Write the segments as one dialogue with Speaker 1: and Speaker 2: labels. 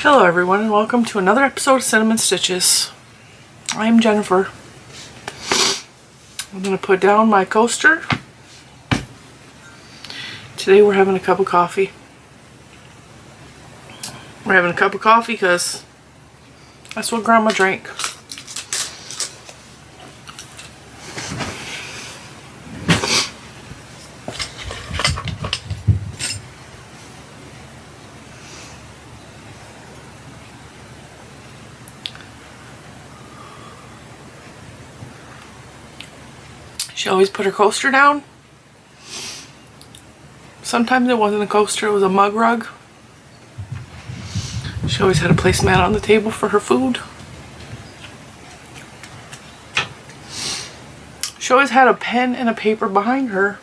Speaker 1: Hello everyone and welcome to another episode of Cinnamon Stitches. I'm Jennifer. I'm going to put down my coaster. Today we're having a cup of coffee. We're having a cup of coffee because that's what Grandma drank. She always put her coaster down. Sometimes it wasn't a coaster, it was a mug rug. She always had a placemat on the table for her food. She always had a pen and a paper behind her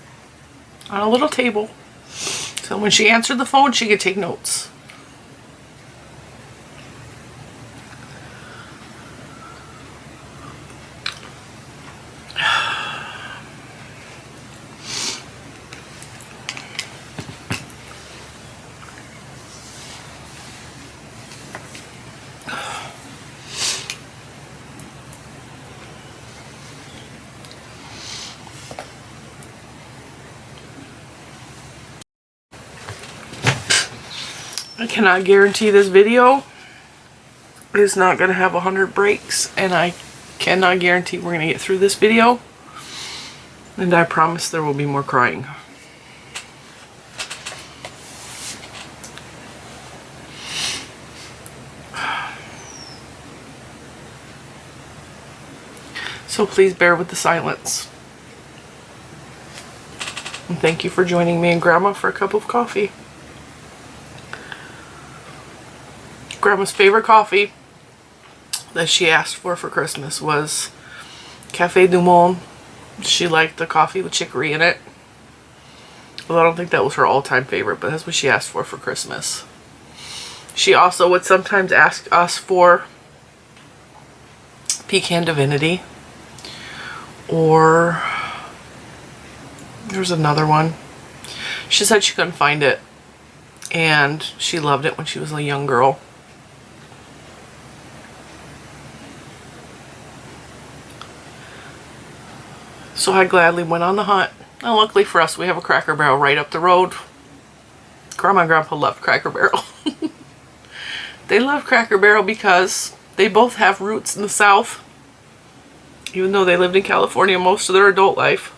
Speaker 1: on a little table. So when she answered the phone, she could take notes. I cannot guarantee this video is not going to have 100 breaks, and I cannot guarantee we're going to get through this video, and I promise there will be more crying. So please bear with the silence. And thank you for joining me and Grandma for a cup of coffee. Grandma's favorite coffee that she asked for Christmas was Café du Monde. She liked the coffee with chicory in it. Well, I don't think that was her all-time favorite, but that's what she asked for Christmas. She also would sometimes ask us for Pecan Divinity, or there's another one. She said she couldn't find it, and she loved it when she was a young girl. So I gladly went on the hunt. And luckily for us, we have a Cracker Barrel right up the road. Grandma and Grandpa loved Cracker Barrel. They love Cracker Barrel because they both have roots in the South. Even though they lived in California most of their adult life.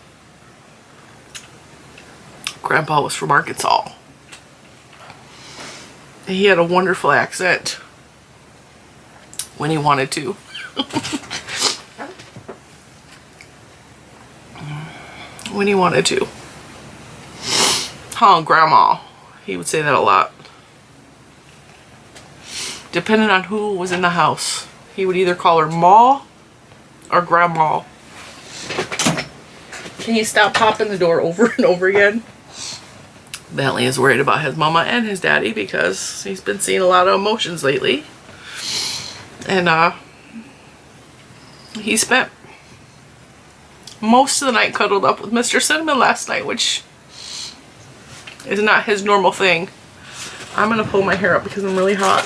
Speaker 1: Grandpa was from Arkansas. And he had a wonderful accent when he wanted to. When he wanted to. Huh, Grandma. He would say that a lot. Depending on who was in the house, he would either call her Ma or Grandma. Can you stop popping the door over and over again? Bentley is worried about his mama and his daddy because he's been seeing a lot of emotions lately. And he spent most of the night cuddled up with Mr. Cinnamon last night, which is not his normal thing. I'm going to pull my hair up because I'm really hot.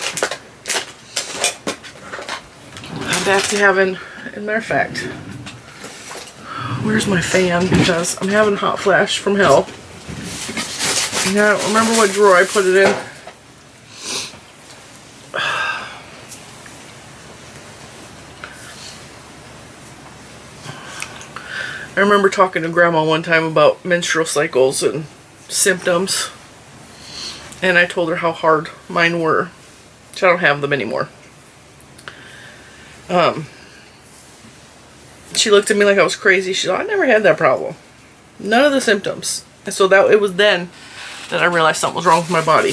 Speaker 1: I'm back to having, as a matter of fact, where's my fan? Because I'm having hot flash from hell. And I don't remember what drawer I put it in. I remember talking to Grandma one time about menstrual cycles and symptoms, and I told her how hard mine were. So I don't have them anymore. She looked at me like I was crazy. She said, I never had that problem. None of the symptoms. And so it was then that I realized something was wrong with my body.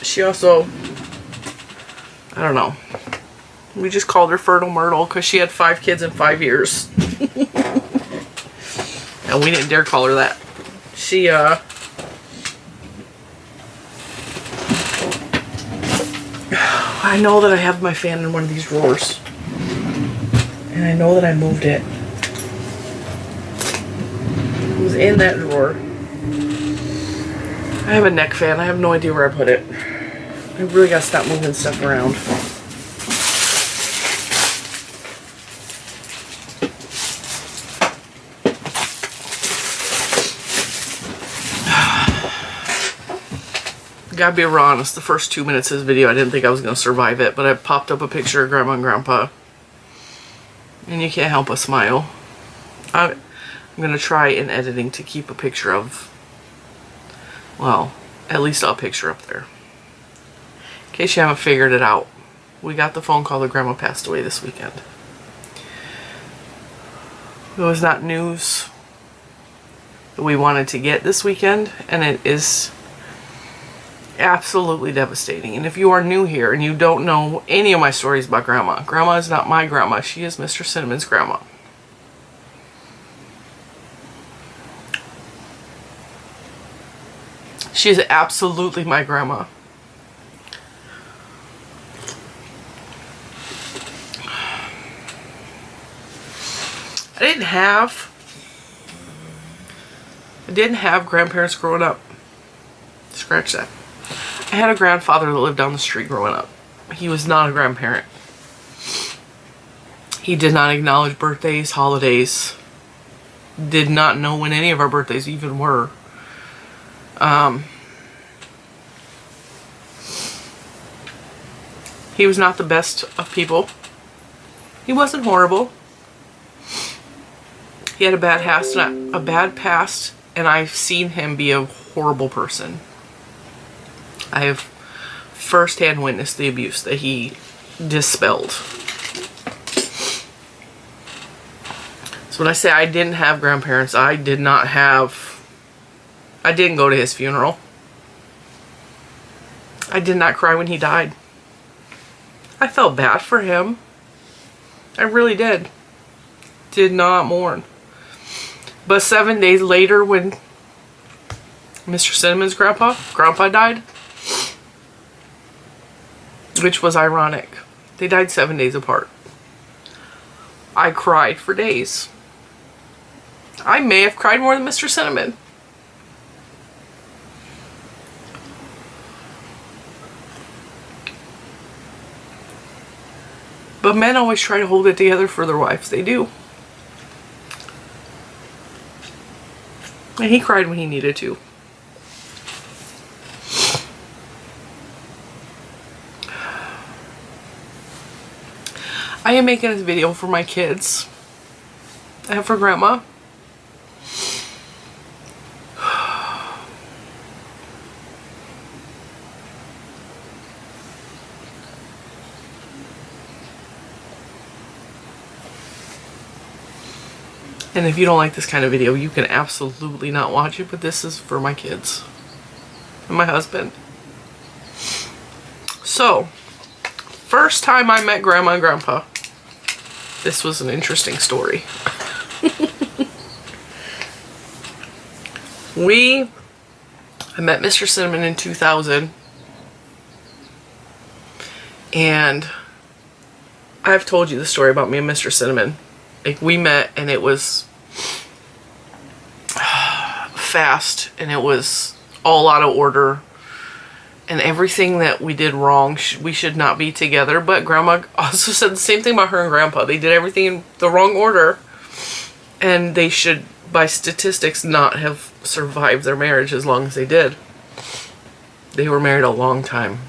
Speaker 1: She also, I don't know. We just called her Fertile Myrtle because she had 5 kids in 5 years. And we didn't dare call her that. She, I know that I have my fan in one of these drawers. And I know that I moved it. It was in that drawer. I have a neck fan. I have no idea where I put it. I really gotta stop moving stuff around. Gotta be real honest, the first 2 minutes of this video I didn't think I was gonna survive it, but I popped up a picture of Grandma and Grandpa. And you can't help but smile. I'm gonna try in editing to keep a picture of, well, at least a picture up there. In case you haven't figured it out, we got the phone call that Grandma passed away this weekend. It was not news that we wanted to get this weekend, and it is absolutely devastating. And if you are new here and you don't know any of my stories about Grandma, Grandma is not my grandma. She is Mr. Cinnamon's grandma. She is absolutely my grandma. I didn't have grandparents growing up. Scratch that. I had a grandfather that lived down the street growing up. He was not a grandparent. He did not acknowledge birthdays, holidays. Did not know when any of our birthdays even were. He was not the best of people. He wasn't horrible. He had a bad past, and I've seen him be a horrible person. I have firsthand witnessed the abuse that he dispelled. So when I say I didn't have grandparents, I didn't go to his funeral. I did not cry when he died. I felt bad for him. I really did. Did not mourn. But 7 days later, when Mr. Cinnamon's grandpa died, which was ironic. They died 7 days apart. I cried for days. I may have cried more than Mr. Cinnamon. But men always try to hold it together for their wives. They do. And he cried when he needed to. I am making this video for my kids and for Grandma. And if you don't like this kind of video, you can absolutely not watch it, but this is for my kids and my husband. So, first time I met Grandma and Grandpa, this was an interesting story. I met Mr. Cinnamon in 2000, and I've told you the story about me and Mr. Cinnamon. Like, we met and it was fast and it was all out of order. And everything that we did wrong, we should not be together. But Grandma also said the same thing about her and Grandpa. They did everything in the wrong order. And they should, by statistics, not have survived their marriage as long as they did. They were married a long time.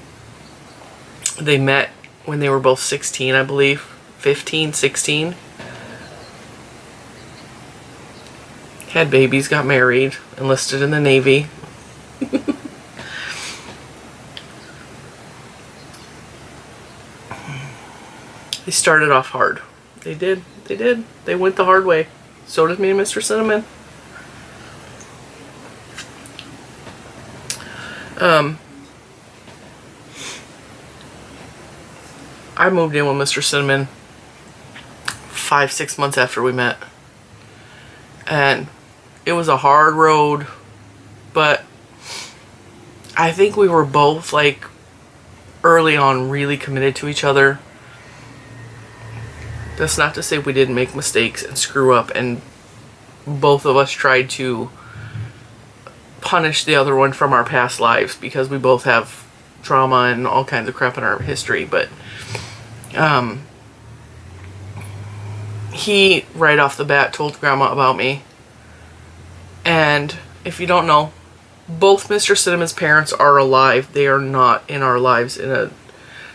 Speaker 1: They met when they were both 16, I believe. 15, 16. Had babies, got married, enlisted in the Navy. They started off hard. They did. They did. They went the hard way. So did me and Mr. Cinnamon. I moved in with Mr. Cinnamon 5-6 months after we met. And it was a hard road, but I think we were both, like, early on really committed to each other. That's not to say we didn't make mistakes and screw up, and both of us tried to punish the other one from our past lives because we both have trauma and all kinds of crap in our history. But he, right off the bat, told Grandma about me. And if you don't know, both Mr. Cinnamon's parents are alive. They are not in our lives in a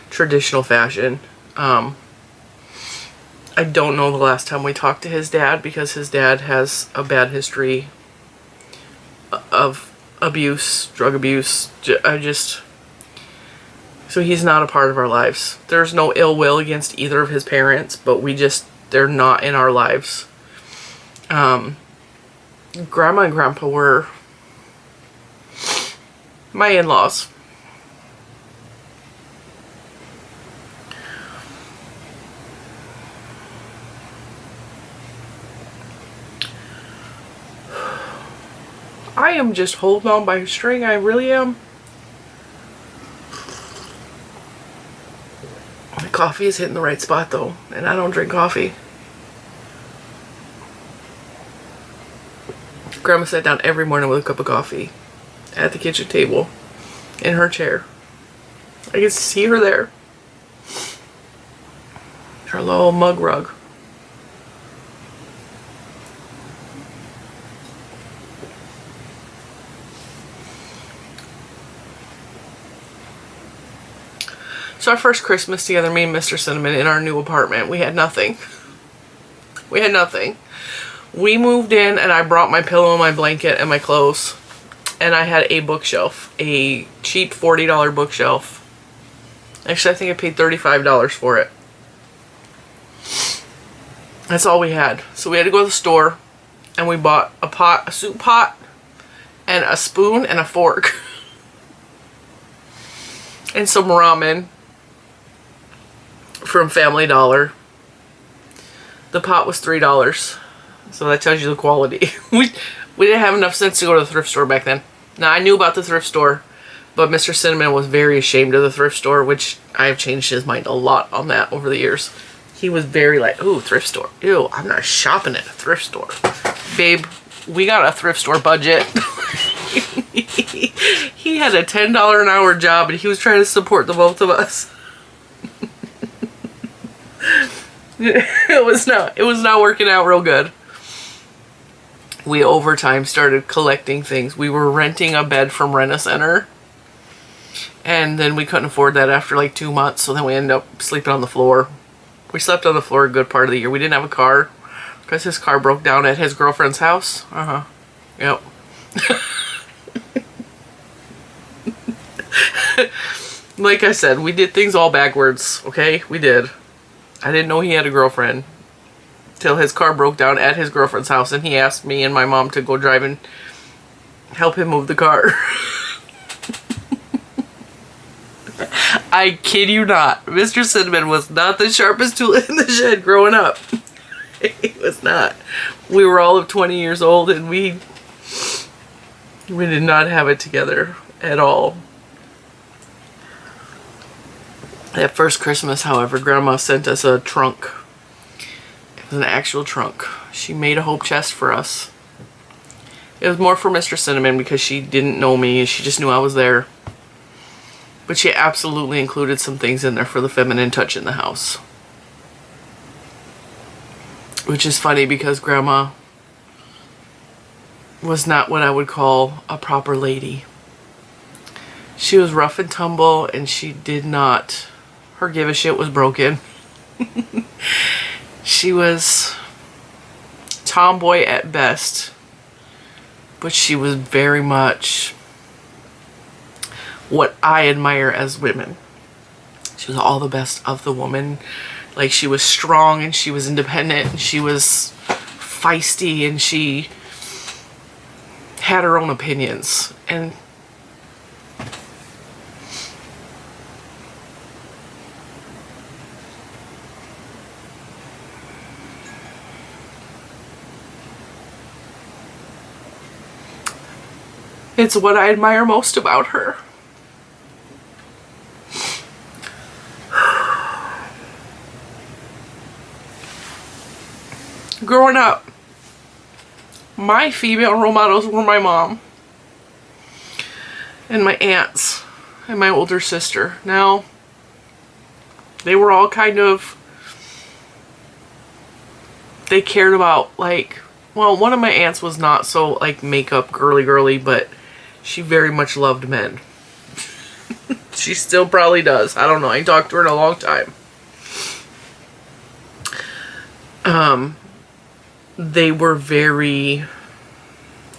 Speaker 1: traditional fashion. I don't know the last time we talked to his dad because his dad has a bad history of abuse, drug abuse. So he's not a part of our lives. There's no ill will against either of his parents, but they're not in our lives. Grandma and Grandpa were my in-laws. I am just holding on by a string. I really am. The coffee is hitting the right spot though, and I don't drink coffee. Grandma sat down every morning with a cup of coffee at the kitchen table in her chair. I can see her there. Her little mug rug. So our first Christmas together, me and Mr. Cinnamon in our new apartment, we had nothing. We had nothing. We moved in and I brought my pillow and my blanket and my clothes. And I had a bookshelf. A cheap $40 bookshelf. Actually, I think I paid $35 for it. That's all we had. So we had to go to the store and we bought a soup pot, and a spoon and a fork. And some ramen from Family Dollar. The pot was $3. So that tells you the quality. We didn't have enough sense to go to the thrift store back then. Now, I knew about the thrift store, but Mr. Cinnamon was very ashamed of the thrift store, which I have changed his mind a lot on that over the years. He was very like, ooh, thrift store. Ew, I'm not shopping at a thrift store. Babe, we got a thrift store budget. He had a $10 an hour job and he was trying to support the both of us. It was not working out real good. We over time started collecting things. We were renting a bed from Rent-A-Center. And then we couldn't afford that after like 2 months. So then we ended up sleeping on the floor. We slept on the floor a good part of the year. We didn't have a car because his car broke down at his girlfriend's house. Yep. Like I said, we did things all backwards. Okay? We did. I didn't know he had a girlfriend till his car broke down at his girlfriend's house, and he asked me and my mom to go drive and help him move the car. I kid you not. Mr. Cinnamon was not the sharpest tool in the shed growing up. He was not. We were all of 20 years old and we did not have it together at all. That first Christmas, however, Grandma sent us a trunk. It was an actual trunk. She made a hope chest for us. It was more for Mr. Cinnamon because she didn't know me. She just knew I was there. But she absolutely included some things in there for the feminine touch in the house. Which is funny because Grandma was not what I would call a proper lady. She was rough and tumble and she did not... Her give a shit was broken. She was tomboy at best. But she was very much what I admire as women. She was all the best of the woman. Like, she was strong and she was independent and she was feisty and she had her own opinions. And it's what I admire most about her. Growing up, my female role models were my mom and my aunts and my older sister. Now, they were all kind of, they cared about, like, well, one of my aunts was not so like makeup girly, but she very much loved men. She still probably does. I don't know. I ain't talked to her in a long time. They were very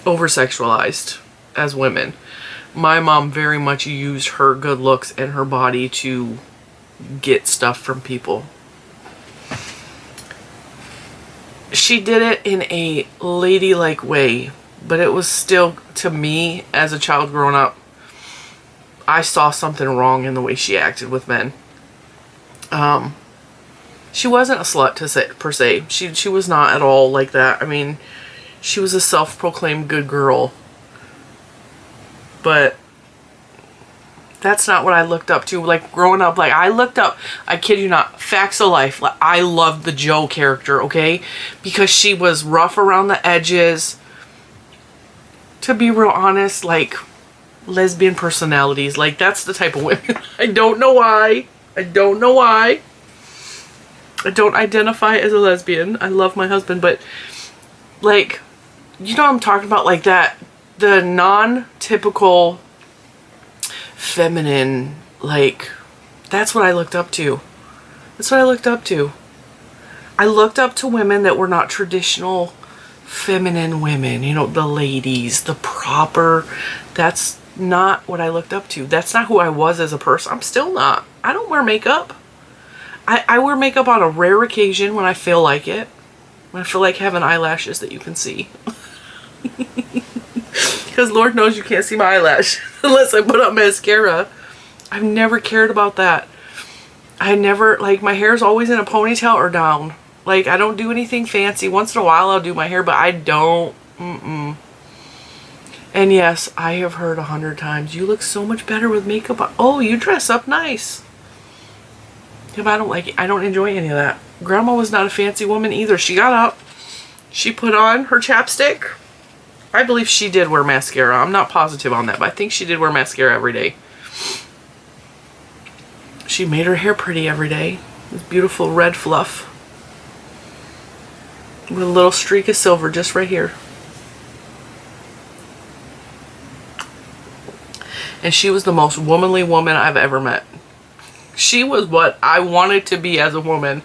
Speaker 1: over-sexualized as women. My mom very much used her good looks and her body to get stuff from people. She did it in a ladylike way, but it was still, to me, as a child growing up, I saw something wrong in the way she acted with men. She wasn't a slut per se. She was not at all like that. I mean, she was a self-proclaimed good girl. But that's not what I looked up to. Like, growing up, like, I looked up, I kid you not, facts of life. Like, I loved the Jo character, okay? Because she was rough around the edges. To be real honest, like, lesbian personalities. Like, that's the type of women. I don't know why. I don't know why. I don't identify as a lesbian. I love my husband, but, like, you know what I'm talking about? Like, that, the non-typical feminine, like, that's what I looked up to. That's what I looked up to. I looked up to women that were not traditional feminine women, you know, the ladies, the proper. That's not what I looked up to. That's not who I was as a person. I'm still not. I don't wear makeup. I wear makeup on a rare occasion when I feel like it. When I feel like having eyelashes that you can see. Because Lord knows you can't see my eyelash unless I put on mascara. I've never cared about that. I never, like, my hair's always in a ponytail or down. Like, I don't do anything fancy. Once in a while I'll do my hair, but I don't. And yes, I have heard 100 times, you look so much better with makeup on. Oh, you dress up nice. If I don't like it, I don't enjoy any of that. Grandma was not a fancy woman either. She got up, she put on her chapstick. I believe she did wear mascara. I'm not positive on that, but I think she did wear mascara every day. She made her hair pretty every day. This beautiful red fluff. With a little streak of silver just right here. And she was the most womanly woman I've ever met. She was what I wanted to be as a woman.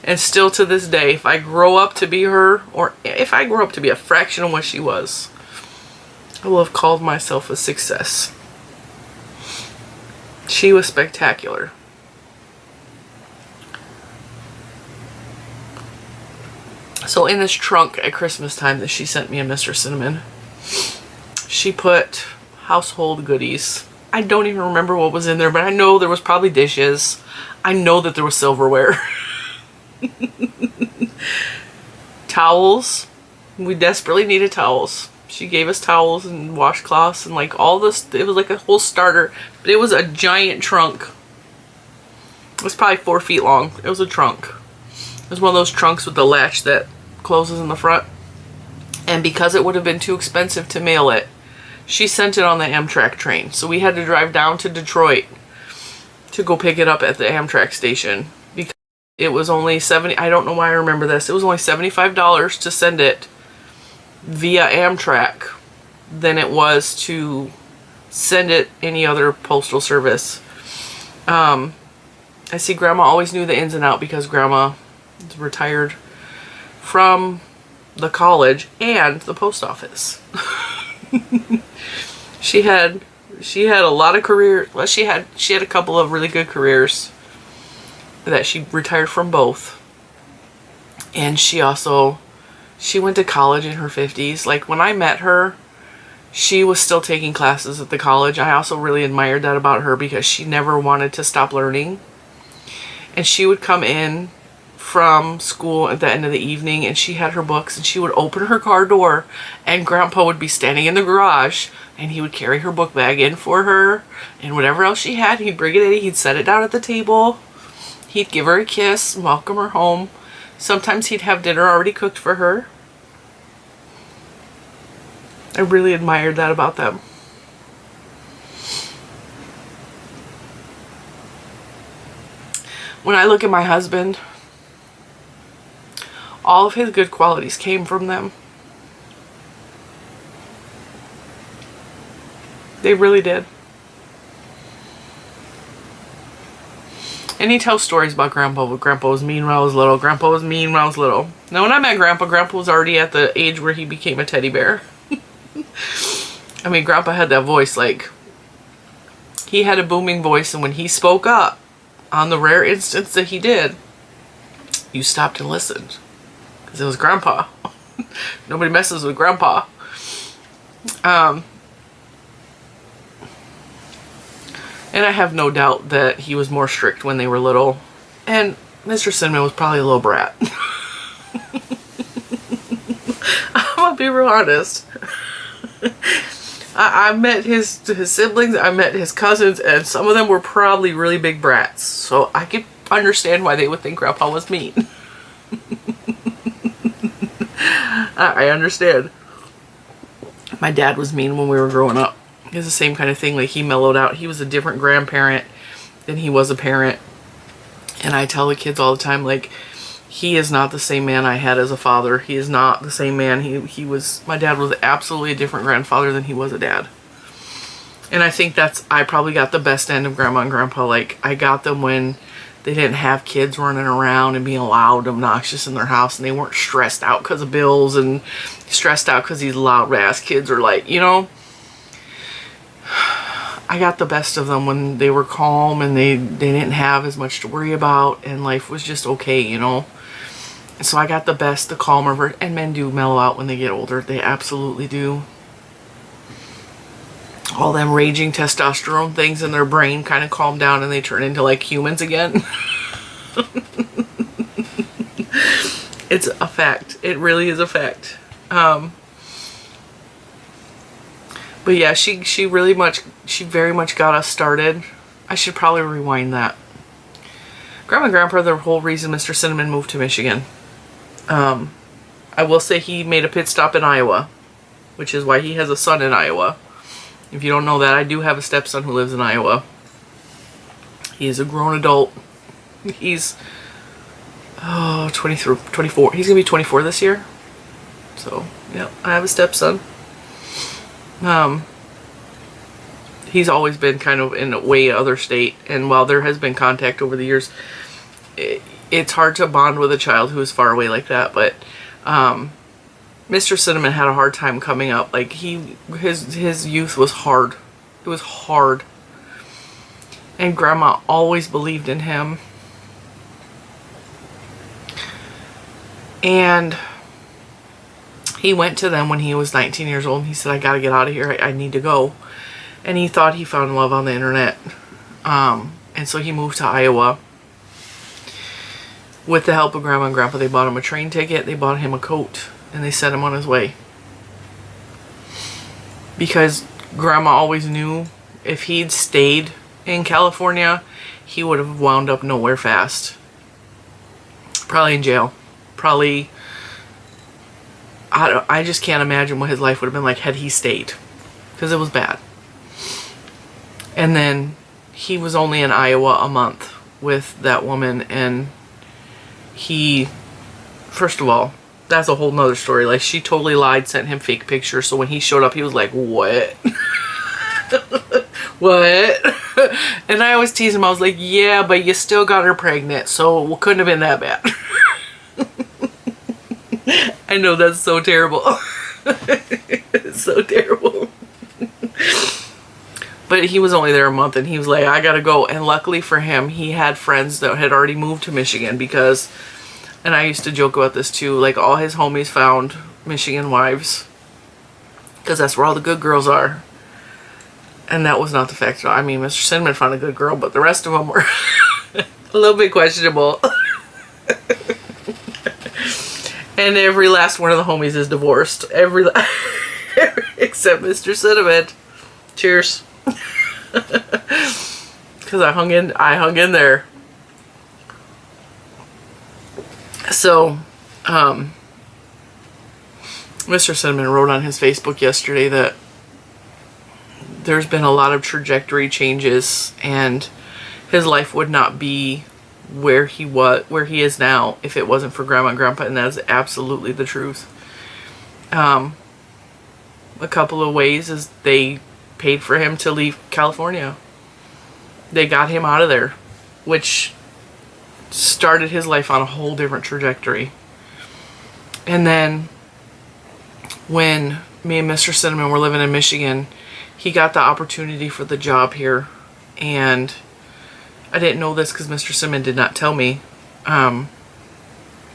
Speaker 1: And still to this day, if I grow up to be her, or if I grow up to be a fraction of what she was, I will have called myself a success. She was spectacular. So in this trunk at Christmas time that she sent me a Mr. Cinnamon, she put household goodies. I don't even remember what was in there, but I know there was probably dishes. I know that there was silverware. Towels. We desperately needed towels. She gave us towels and washcloths and like all this. It was like a whole starter, but it was a giant trunk. It was probably 4 feet long. It was a trunk. It was one of those trunks with the latch that closes in the front. And because it would have been too expensive to mail it, she sent it on the Amtrak train. So we had to drive down to Detroit to go pick it up at the Amtrak station. Because it was only I don't know why I remember this. It was only $75 to send it via Amtrak than it was to send it any other postal service. I see Grandma always knew the ins and outs because Grandma is retired from the college and the post office. She had a lot of career. Well, she had a couple of really good careers that she retired from both. And she went to college in her 50s. Like when I met her, she was still taking classes at the college. I also really admired that about her because she never wanted to stop learning. And she would come in from school at the end of the evening and she had her books and she would open her car door and Grandpa would be standing in the garage and he would carry her book bag in for her and whatever else she had, he'd bring it in, he'd set it down at the table, he'd give her a kiss, welcome her home. Sometimes he'd have dinner already cooked for her. I really admired that about them. When I look at my husband, all of his good qualities came from them. They really did. And he tells stories about Grandpa, but Grandpa was mean when I was little. Grandpa was mean when I was little. Now, when I met Grandpa, Grandpa was already at the age where he became a teddy bear. I mean, Grandpa had that voice, like, he had a booming voice, and when he spoke up, on the rare instance that he did, you stopped and listened. Because it was Grandpa. Nobody messes with Grandpa. And I have no doubt that he was more strict when they were little. And Mr. Cinnamon was probably a little brat. I'm gonna be real honest. I met his siblings, I met his cousins, and some of them were probably really big brats. So I could understand why they would think Grandpa was mean. I understand. My dad was mean when we were growing up. It was the same kind of thing. Like, he mellowed out. He was a different grandparent than he was a parent. And I tell the kids all the time, like, he is not the same man I had as a father. He is not the same man. My dad was absolutely a different grandfather than he was a dad. And I think I probably got the best end of Grandma and Grandpa. Like, I got them when they didn't have kids running around and being loud, obnoxious in their house, and they weren't stressed out because of bills and stressed out because these loud ass kids are like, you know. I got the best of them when they were calm and they didn't have as much to worry about, and life was just okay, you know. And so I got the best, the calmer, and men do mellow out when they get older. They absolutely do. All them raging testosterone things in their brain kind of calm down and they turn into like humans again. It's a fact. It really is a fact. But yeah, she very much got us started. I should probably rewind that. Grandma and Grandpa, the whole reason Mr. Cinnamon moved to Michigan. I will say he made a pit stop in Iowa, which is why he has a son in Iowa. If you don't know that, I do have a stepson who lives in Iowa. He is a grown adult. He's 23, 24. He's going to be 24 this year. So, yeah, I have a stepson. He's always been kind of in a way other state, and while there has been contact over the years, it's hard to bond with a child who is far away like that. But Mr. Cinnamon had a hard time coming up. Like, his youth was hard. It was hard. And Grandma always believed in him. And he went to them when he was 19 years old, and he said, I gotta get out of here. I need to go. And he thought he found love on the internet. And so he moved to Iowa. With the help of Grandma and Grandpa, they bought him a train ticket, they bought him a coat, and they sent him on his way. Because Grandma always knew if he'd stayed in California, he would have wound up nowhere fast. Probably in jail. Probably... I just can't imagine what his life would have been like had he stayed. Because it was bad. And then he was only in Iowa a month with that woman, and he, first of all, that's a whole nother story. Like, she totally lied, sent him fake pictures, so when he showed up, he was like, what? What? And I always tease him, I was like, yeah, but you still got her pregnant, so it couldn't have been that bad. I know, that's so terrible. It's so terrible. But he was only there a month, and he was like, I gotta go. And luckily for him, he had friends that had already moved to Michigan because, and I used to joke about this too, like, all his homies found Michigan wives because that's where all the good girls are. And that was not the fact at all. I mean, Mr. Cinnamon found a good girl, but the rest of them were a little bit questionable. And every last one of the homies is divorced. Except Mr. Cinnamon. Cheers. Because I hung in there. So, Mr. Cinnamon wrote on his Facebook yesterday that there's been a lot of trajectory changes and his life would not be where he is now if it wasn't for Grandma and Grandpa, and that's absolutely the truth. A couple of ways is they paid for him to leave California. They got him out of there, which started his life on a whole different trajectory. And then when me and Mr. Cinnamon were living in Michigan, he got the opportunity for the job here. And I didn't know this because Mr. Cinnamon did not tell me.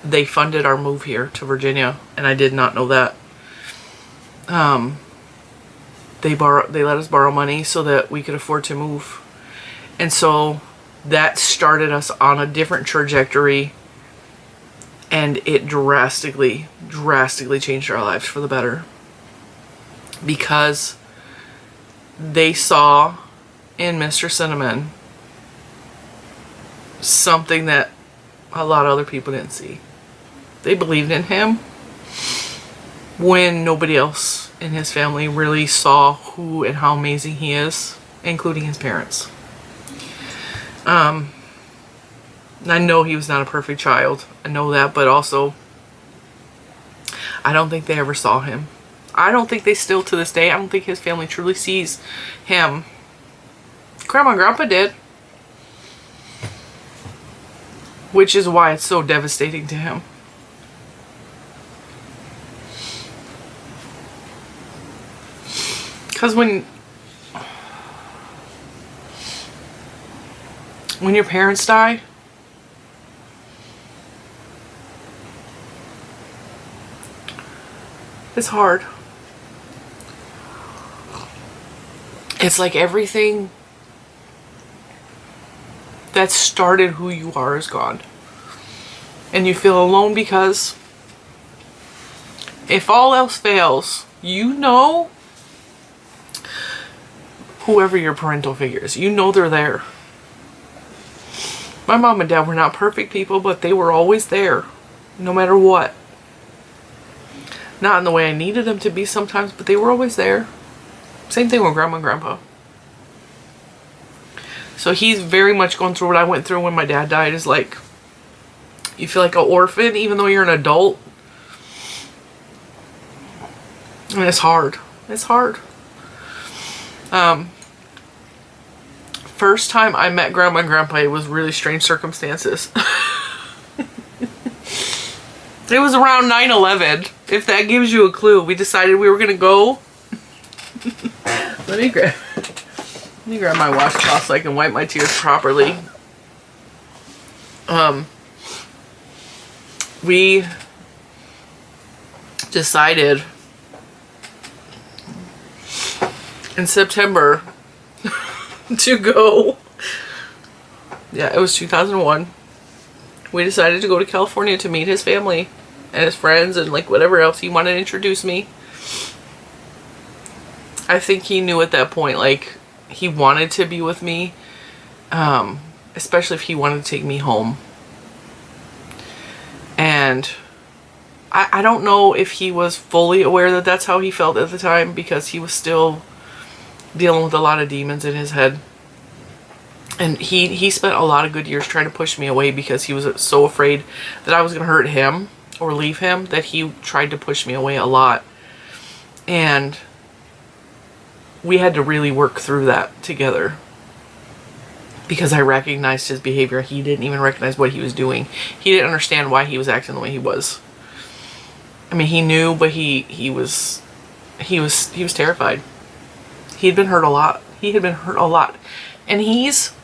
Speaker 1: They funded our move here to Virginia, and I did not know that. They let us borrow money so that we could afford to move. And so that started us on a different trajectory, and it drastically changed our lives for the better, because they saw in Mr. Cinnamon something that a lot of other people didn't see. They believed in him when nobody else in his family really saw who and how amazing he is, including his parents. I know he was not a perfect child. I know that, but also I don't think they ever saw him. I don't think they still, to this day, I don't think his family truly sees him. Grandma and Grandpa did. Which is why it's so devastating to him. Because when your parents die, it's hard. It's like everything that started who you are is gone. And you feel alone because if all else fails, you know whoever your parental figure is, you know they're there. My mom and dad were not perfect people, but they were always there, no matter what. Not in the way I needed them to be sometimes, but they were always there. Same thing with Grandma and Grandpa. So he's very much going through what I went through when my dad died. Is like, you feel like an orphan even though you're an adult. And it's hard. It's hard. First time I met Grandma and Grandpa, it was really strange circumstances. It was around 9/11, if that gives you a clue. We decided we were going to go. Let me grab my washcloth so I can wipe my tears properly. We decided in September to go. Yeah, it was 2001. We decided to go to California to meet his family and his friends and like whatever else he wanted to introduce me. I think he knew at that point, like, he wanted to be with me, especially if he wanted to take me home. And I don't know if he was fully aware that that's how he felt at the time, because he was still dealing with a lot of demons in his head. And he spent a lot of good years trying to push me away because he was so afraid that I was going to hurt him or leave him, that he tried to push me away a lot. And we had to really work through that together, because I recognized his behavior. He didn't even recognize what he was doing. He didn't understand why he was acting the way he was. I mean, he knew, but he was terrified. He had been hurt a lot. He had been hurt a lot. And he's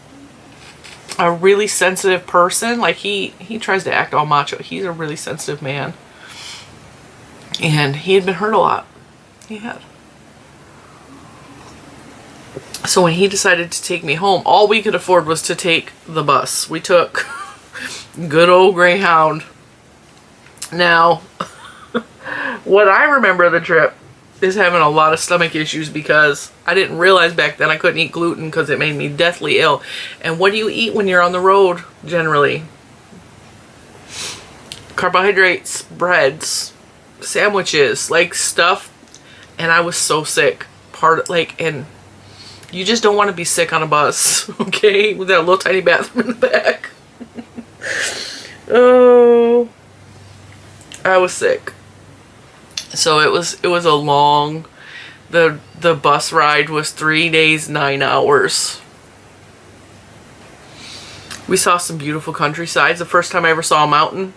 Speaker 1: a really sensitive person. Like, he tries to act all macho. He's a really sensitive man. And he had been hurt a lot. He had. So when he decided to take me home, all we could afford was to take the bus. We took good old Greyhound. Now, what I remember of the trip is having a lot of stomach issues, because I didn't realize back then I couldn't eat gluten because it made me deathly ill. And what do you eat when you're on the road generally? Carbohydrates, breads, sandwiches, like stuff. And I was so sick. And you just don't want to be sick on a bus, okay? With that little tiny bathroom in the back. Oh, I was sick. So it was a long, the bus ride was 3 days, 9 hours. We saw some beautiful countrysides. The first time I ever saw a mountain.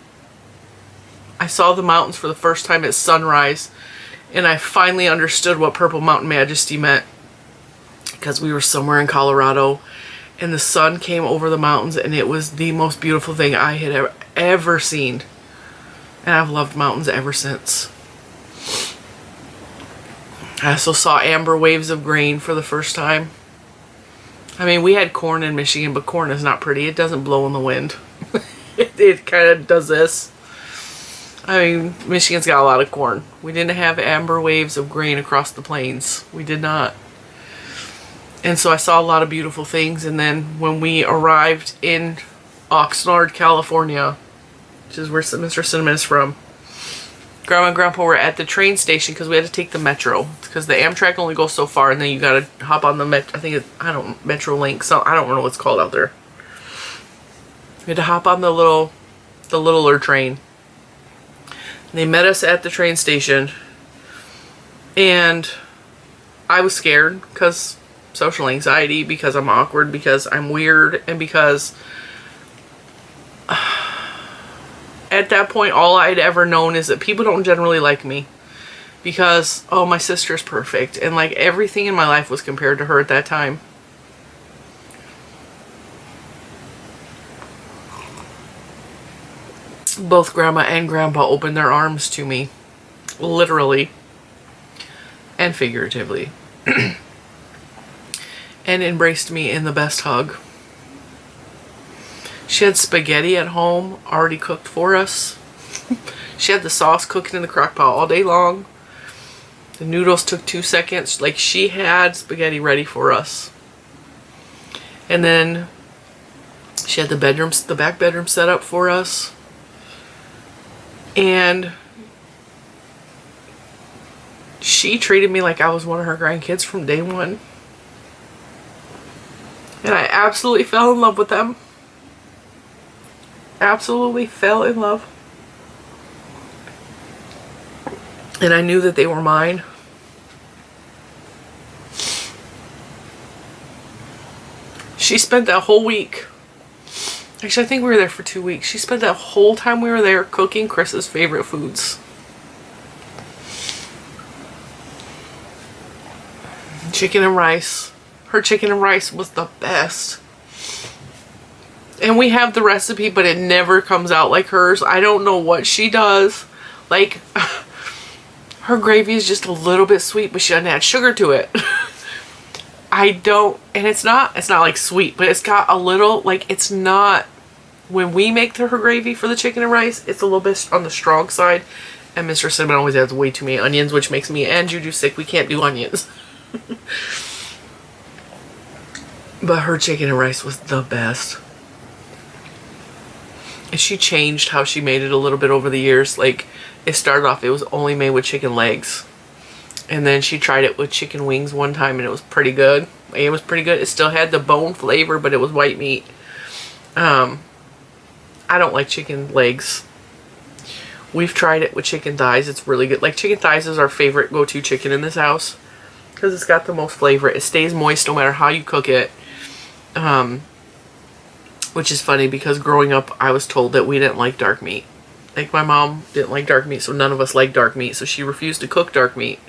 Speaker 1: I saw the mountains for the first time at sunrise, and I finally understood what Purple Mountain Majesty meant, because we were somewhere in Colorado and the sun came over the mountains, and it was the most beautiful thing I had ever seen. And I've loved mountains ever since. I also saw amber waves of grain for the first time. I mean, we had corn in Michigan, but corn is not pretty. It doesn't blow in the wind. It kind of does this. I mean, Michigan's got a lot of corn. We didn't have amber waves of grain across the plains. We did not. And so I saw a lot of beautiful things. And then when we arrived in Oxnard, California, which is where Mr. Cinnamon is from, Grandma and Grandpa were at the train station because we had to take the metro, because the Amtrak only goes so far, and then you gotta hop on the Metro Link. So I don't know what it's called out there. We had to hop on the littler train. They met us at the train station, and I was scared because social anxiety, because I'm awkward, because I'm weird, and because at that point all I'd ever known is that people don't generally like me because, oh, my sister's perfect, and like everything in my life was compared to her at that time. Both Grandma and Grandpa opened their arms to me, literally and figuratively, and embraced me in the best hug. She had spaghetti at home already cooked for us. She had the sauce cooking in the crock pot all day long. The noodles took 2 seconds. Like, she had spaghetti ready for us. And then she had the back bedroom set up for us. And she treated me like I was one of her grandkids from day one. And I absolutely fell in love with them. Absolutely fell in love. And I knew that they were mine. She spent that whole week. Actually, I think we were there for 2 weeks. She spent that whole time we were there cooking Chris's favorite foods. Chicken and rice. Her chicken and rice was the best. And we have the recipe, but it never comes out like hers. I don't know what she does. Like, her gravy is just a little bit sweet, but she doesn't add sugar to it. And it's not like sweet, but it's got a little, like, it's not, when we make her gravy for the chicken and rice, it's a little bit on the strong side. And Mr. Cinnamon always adds way too many onions, which makes me and Juju sick. We can't do onions. But her chicken and rice was the best. And she changed how she made it a little bit over the years. Like, it started off, it was only made with chicken legs. And then she tried it with chicken wings one time, and it was pretty good. It was pretty good. It still had the bone flavor, but it was white meat. I don't like chicken legs. We've tried it with chicken thighs. It's really good. Like, chicken thighs is our favorite go-to chicken in this house, because it's got the most flavor. It stays moist no matter how you cook it. Which is funny, because growing up I was told that we didn't like dark meat. Like, my mom didn't like dark meat, so none of us liked dark meat, so she refused to cook dark meat.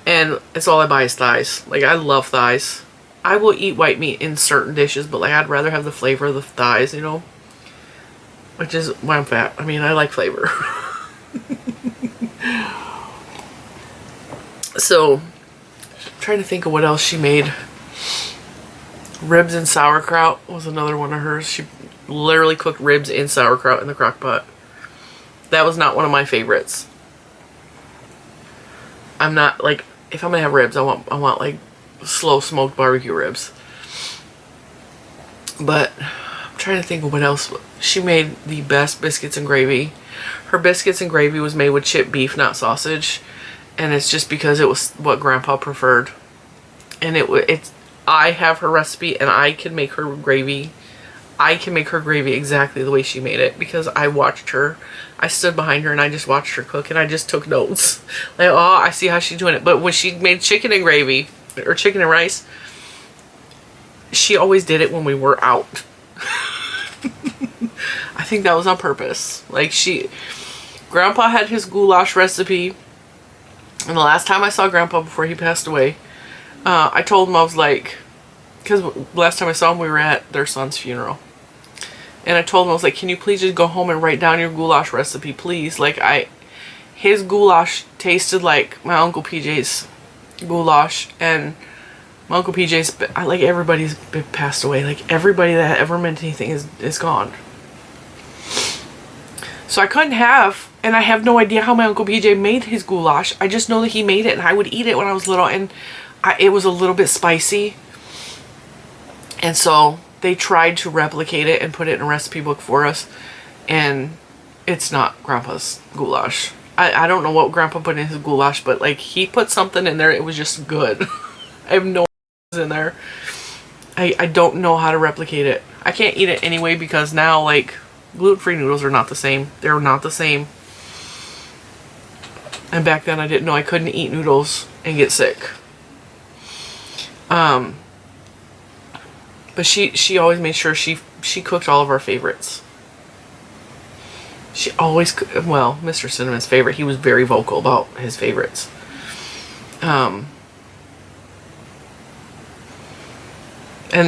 Speaker 1: And it's all I buy is thighs. Like, I love thighs. I will eat white meat in certain dishes, but like, I'd rather have the flavor of the thighs, you know? Which is why I'm fat. I mean, I like flavor. So, I'm trying to think of what else she made. Ribs and sauerkraut was another one of hers. She literally cooked ribs and sauerkraut in the crock pot. That was not one of my favorites. I'm not, like, if I'm gonna have ribs, I want like slow smoked barbecue ribs. But I'm trying to think of what else. She made the best biscuits and gravy. Her biscuits and gravy was made with chipped beef, not sausage, and it's just because it was what Grandpa preferred. And I have her recipe, and I can make her gravy I can make her gravy exactly the way she made it because I watched her. I stood behind her and I just watched her cook and I just took notes. Like, oh, I see how she's doing it. But when she made chicken and gravy or chicken and rice, she always did it when we were out. I think that was on purpose. Like, Grandpa had his goulash recipe. And the last time I saw Grandpa before he passed away, I told him, I was like, because last time I saw him, we were at their son's funeral. And I told him, I was like, can you please just go home and write down your goulash recipe, please? Like, his goulash tasted like my Uncle PJ's goulash. And my Uncle PJ's, like, everybody's passed away. Like, everybody that ever meant anything is gone. So I couldn't have, and I have no idea how my Uncle PJ made his goulash. I just know that he made it, and I would eat it when I was little, and it was a little bit spicy. And so they tried to replicate it and put it in a recipe book for us, and it's not Grandpa's goulash. I don't know what Grandpa put in his goulash, but like, he put something in there. It was just good. I have no idea in there. I don't know how to replicate it. I can't eat it anyway because now, like, gluten-free noodles are not the same. They're not the same. And back then I didn't know I couldn't eat noodles and get sick. But she always made sure she cooked all of our favorites. She always, well, Mr. Cinnamon's favorite, he was very vocal about his favorites. And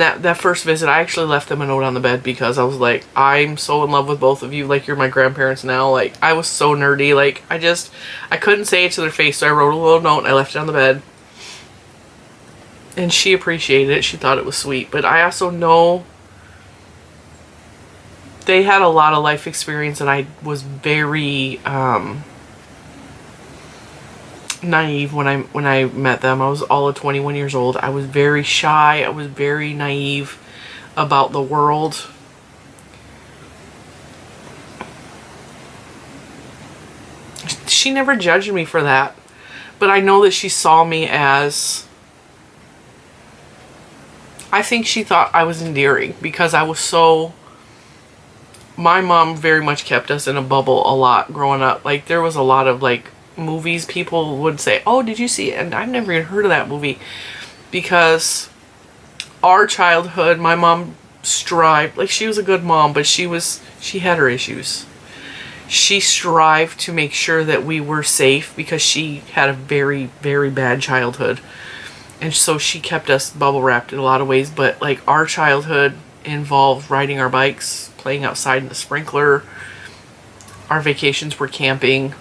Speaker 1: that first visit, I actually left them a note on the bed because I was like, I'm so in love with both of you. Like, you're my grandparents now. Like, I was so nerdy. Like, I couldn't say it to their face, so I wrote a little note and I left it on the bed. And she appreciated it. She thought it was sweet. But I also know they had a lot of life experience, and I was very naive when I met them. I was all of 21 years old. I was very shy. I was very naive about the world. She never judged me for that, but I know that she saw me as, I think she thought I was endearing because I was so, my mom very much kept us in a bubble a lot growing up. Like, there was a lot of, like, movies people would say, oh, did you see it? And I've never even heard of that movie because our childhood, my mom strived, like, she was a good mom, but she had her issues. She strived to make sure that we were safe because she had a very, very bad childhood. And so she kept us bubble wrapped in a lot of ways, but like, our childhood involved riding our bikes, playing outside in the sprinkler. Our vacations were camping.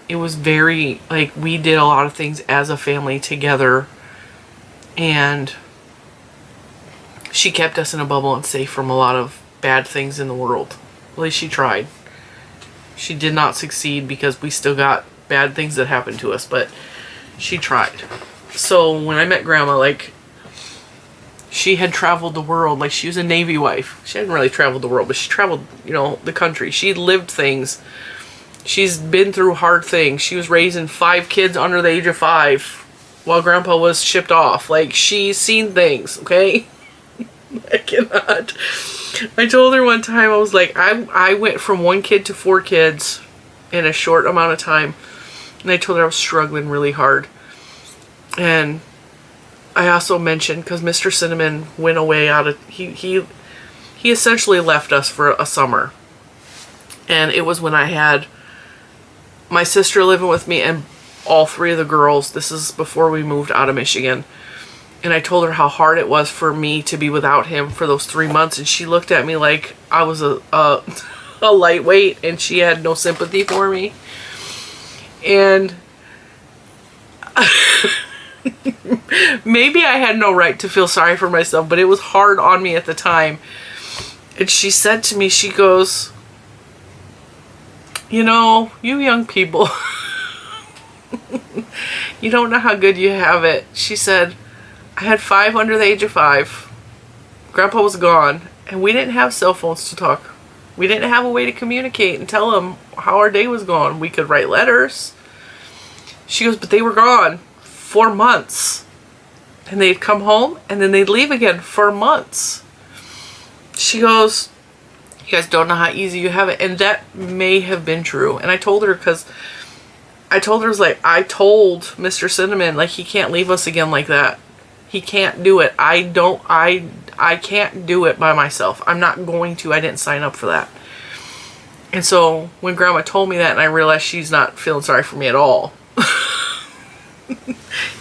Speaker 1: It was very, like, we did a lot of things as a family together, and she kept us in a bubble and safe from a lot of bad things in the world. At least she tried. She did not succeed because we still got bad things that happened to us, but she tried. So when I met Grandma, like, she had traveled the world. Like, she was a Navy wife. She hadn't really traveled the world, but she traveled, you know, the country. She lived things. She's been through hard things. She was raising 5 kids under the age of 5 while Grandpa was shipped off. Like, she's seen things, okay? I cannot. I told her one time, I was like, I went from 1 kid to 4 kids in a short amount of time. And I told her I was struggling really hard. And I also mentioned, because Mr. Cinnamon went away out of, he essentially left us for a summer. And it was when I had my sister living with me and all 3 of the girls. This is before we moved out of Michigan. And I told her how hard it was for me to be without him for those 3 months. And she looked at me like I was a lightweight, and she had no sympathy for me. And maybe I had no right to feel sorry for myself, but it was hard on me at the time. And she said to me, she goes, you know, you young people, you don't know how good you have it. She said, I had 5 under the age of 5. Grandpa was gone, and we didn't have cell phones to talk. We didn't have a way to communicate and tell him how our day was going. We could write letters. She goes, but they were gone for months. And they'd come home, and then they'd leave again for months. she goes, you guys don't know how easy you have it. And that may have been true. And I told her, because I told her, I told Mr. Cinnamon, like, he can't leave us again like that. He can't do it. I can't do it by myself. I'm not going to. I didn't sign up for that. And so when Grandma told me that, and I realized she's not feeling sorry for me at all,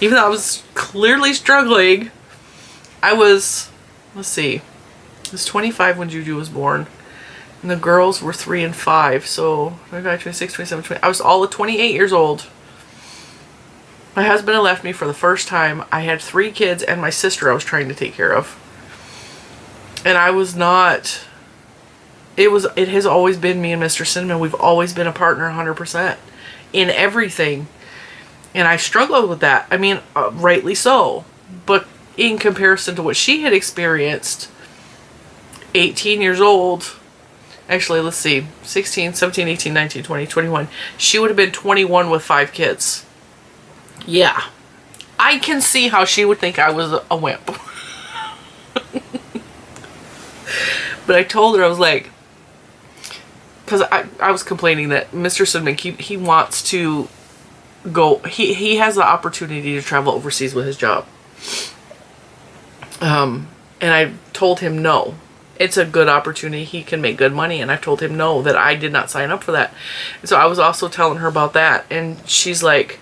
Speaker 1: even though I was clearly struggling, I was, let's see, I was 25 when Juju was born, and the girls were 3 and 5, so 25, 26, 27, 20, I was all of 28 years old. My husband had left me for the first time. I had 3 kids and my sister I was trying to take care of. And I was not, it has always been me and Mr. Cinnamon. We've always been a partner 100% in everything. And I struggled with that. I mean, rightly so. But in comparison to what she had experienced, 18 years old, actually, let's see, 16, 17, 18, 19, 20, 21. She would have been 21 with 5 kids. Yeah. I can see how she would think I was a wimp. But I told her, I was like, because I was complaining that Mr. Cinnamon, he wants to go, he has the opportunity to travel overseas with his job. And I told him no. It's a good opportunity. He can make good money. And I told him no, that I did not sign up for that. And so I was also telling her about that. And she's like,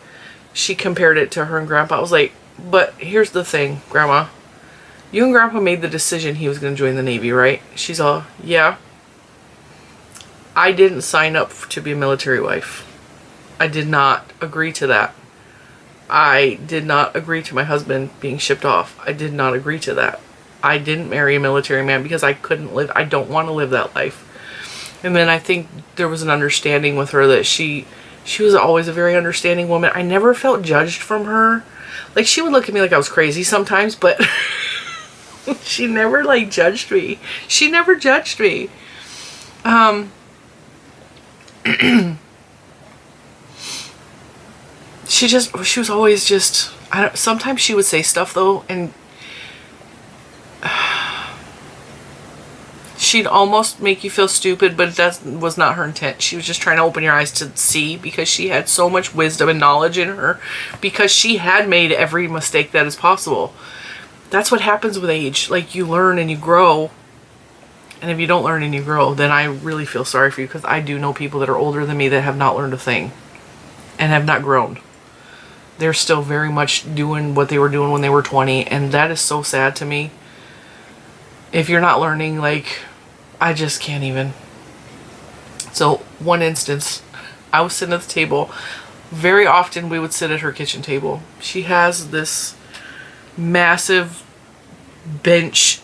Speaker 1: she compared it to her and Grandpa. I was like, but here's the thing, Grandma. You and Grandpa made the decision he was going to join the Navy, right? She's all, yeah. I didn't sign up to be a military wife. I did not agree to that. I did not agree to my husband being shipped off. I did not agree to that. I didn't marry a military man because I couldn't live. I don't want to live that life. And then I think there was an understanding with her that she was always a very understanding woman. I never felt judged from her. Like, she would look at me like I was crazy sometimes, but she never, like, judged me. She never judged me. She was always just, sometimes she would say stuff, though, and she'd almost make you feel stupid, but that was not her intent. She was just trying to open your eyes to see, because she had so much wisdom and knowledge in her, because she had made every mistake that is possible. That's what happens with age. Like, you learn and you grow, and if you don't learn and you grow, then I really feel sorry for you, because I do know people that are older than me that have not learned a thing and have not grown. They're still very much doing what they were doing when they were 20, and that is so sad to me. If you're not learning, like, I just can't even. So, one instance, I was sitting at the table. Very often we would sit at her kitchen table. She has this massive bench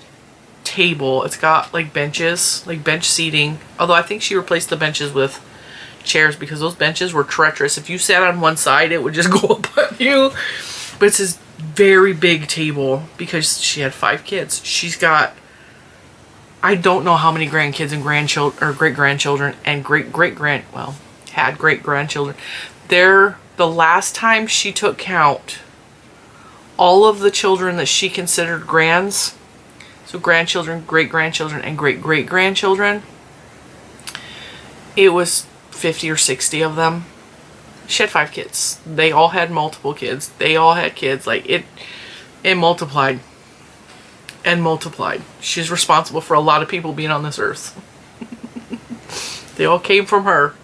Speaker 1: table. It's got, like, benches, like bench seating. Although I think she replaced the benches with chairs, because those benches were treacherous. If you sat on one side, it would just go up on you. But it's this very big table, because she had 5 kids. She's got, I don't know how many grandkids and grandchildren, or great-grandchildren, and had great-grandchildren. The last time she took count, all of the children that she considered grands, so grandchildren, great-grandchildren, and great-great-grandchildren, it was 50 or 60 of them. She had 5 kids. They all had multiple kids. They all had kids. Like, it multiplied. And multiplied. She's responsible for a lot of people being on this earth. They all came from her.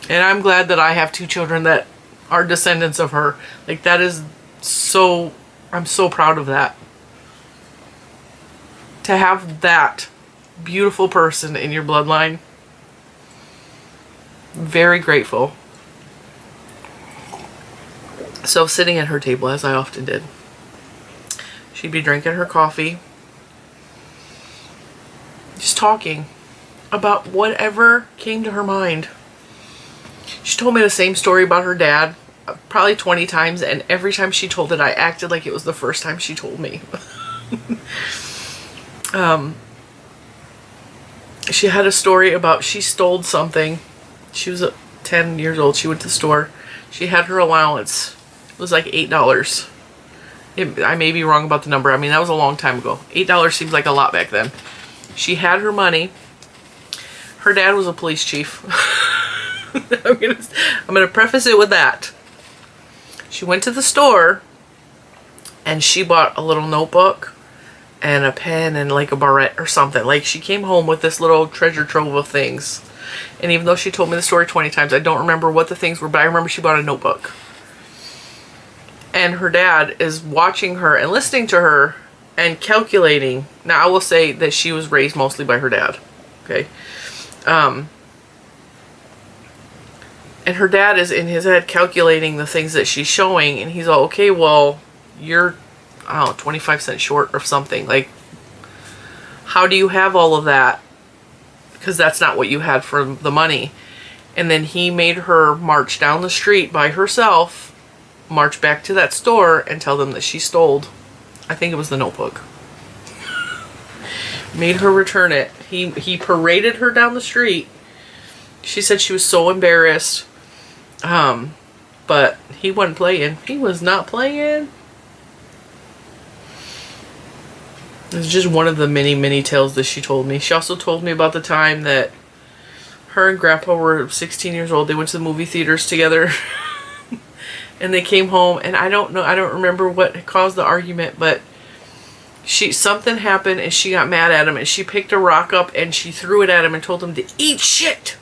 Speaker 1: And I'm glad that I have 2 children that are descendants of her. Like, that is so, I'm so proud of that. To have that beautiful person in your bloodline. Very grateful. So, sitting at her table, as I often did, she'd be drinking her coffee, just talking about whatever came to her mind. She told me the same story about her dad probably 20 times, and every time she told it, I acted like it was the first time she told me. She had a story about, she stole something. She was 10 years old. She went to the store. She had her allowance. It was like $8. I may be wrong about the number. I mean, that was a long time ago. $8 seems like a lot back then. She had her money. Her dad was a police chief. I'm gonna preface it with that. She went to the store and she bought a little notebook and a pen and like a barrette or something. Like, she came home with this little treasure trove of things. And even though she told me the story 20 times, I don't remember what the things were, but I remember she bought a notebook. And her dad is watching her and listening to her and calculating. Now, I will say that she was raised mostly by her dad. Okay. And her dad is in his head calculating the things that she's showing. And he's all, okay, well, you're, I don't know, 25 cents short or something. Like, how do you have all of that? Because that's not what you had for the money. And then he made her march down the street by herself, march back to that store, and tell them that she stole, I think it was the notebook. Made her return it. He paraded her down the street. She said she was so embarrassed. But he wasn't playing. He was not playing. It was just one of the many, many tales that she told me. She also told me about the time that her and Grandpa were 16 years old. They went to the movie theaters together. And they came home, and I don't know, I don't remember what caused the argument, but something happened and she got mad at him, and she picked a rock up and she threw it at him and told him to eat shit.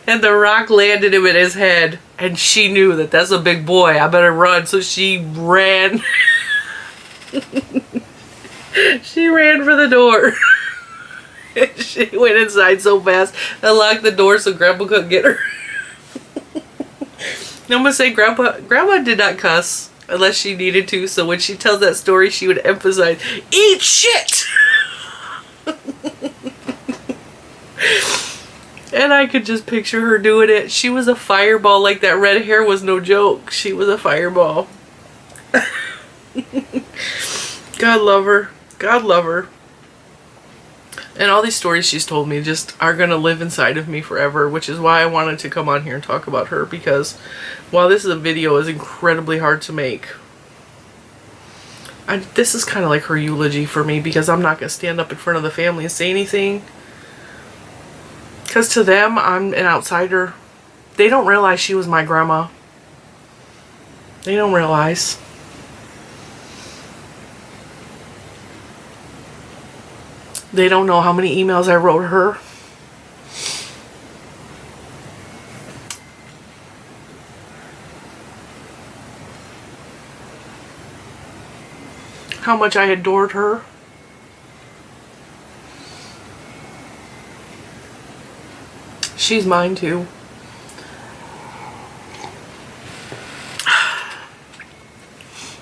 Speaker 1: And the rock landed him in his head, and she knew that that's a big boy. I better run. So she ran. She ran for the door. She went inside so fast and locked the door so Grandpa couldn't get her. I'm gonna say Grandma did not cuss unless she needed to, so when she tells that story, she would emphasize, eat shit! And I could just picture her doing it. She was a fireball. Like, that red hair was no joke. She was a fireball. God love her. God love her. And all these stories she's told me just are going to live inside of me forever, which is why I wanted to come on here and talk about her, because while this is a video is incredibly hard to make, this is kind of like her eulogy for me, because I'm not going to stand up in front of the family and say anything. Because to them, I'm an outsider. They don't realize she was my grandma. They don't realize. They don't know how many emails I wrote her. How much I adored her. She's mine too.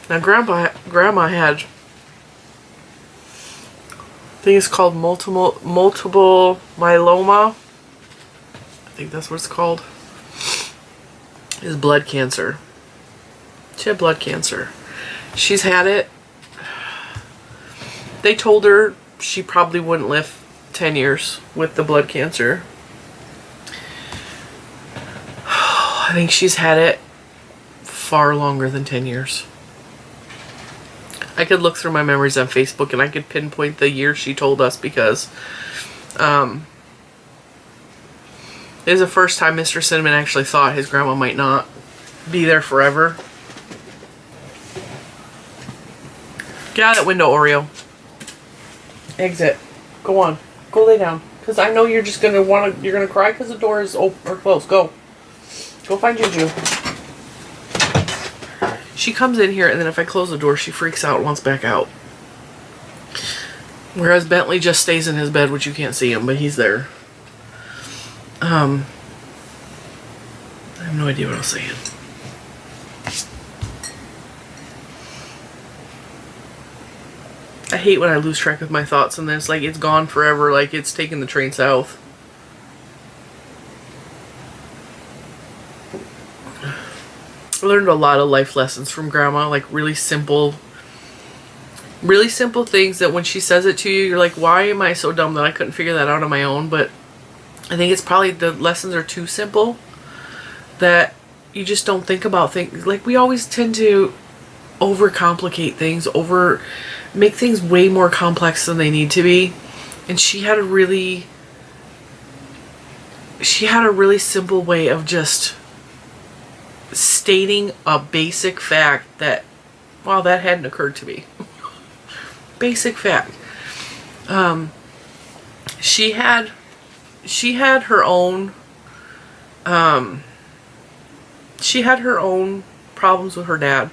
Speaker 1: Now Grandma had, I think it's called multiple myeloma. I think that's what it's called. Is blood cancer. She had blood cancer. She's had it. They told her she probably wouldn't live 10 years with the blood cancer. I think she's had it far longer than 10 years. I could look through my memories on Facebook and I could pinpoint the year she told us, because it was the first time Mr. Cinnamon actually thought his grandma might not be there forever. Get out of that window, Oreo. Exit. Go on. Go lay down. Because I know you're just going to you're going to cry because the door is open or closed. Go. Go find Juju. She comes in here, and then if I close the door, she freaks out and wants back out. Whereas Bentley just stays in his bed, which you can't see him, but he's there. I have no idea what I was saying. I hate when I lose track of my thoughts, and then it's like it's gone forever, like it's taking the train south. I learned a lot of life lessons from Grandma, like really simple things that when she says it to you, you're like, why am I so dumb that I couldn't figure that out on my own? But I think it's probably the lessons are too simple that you just don't think about things. Like, we always tend to overcomplicate things, make things way more complex than they need to be. And she had a really simple way of just stating a basic fact that, wow, that hadn't occurred to me. Basic fact. She had her own problems with her dad.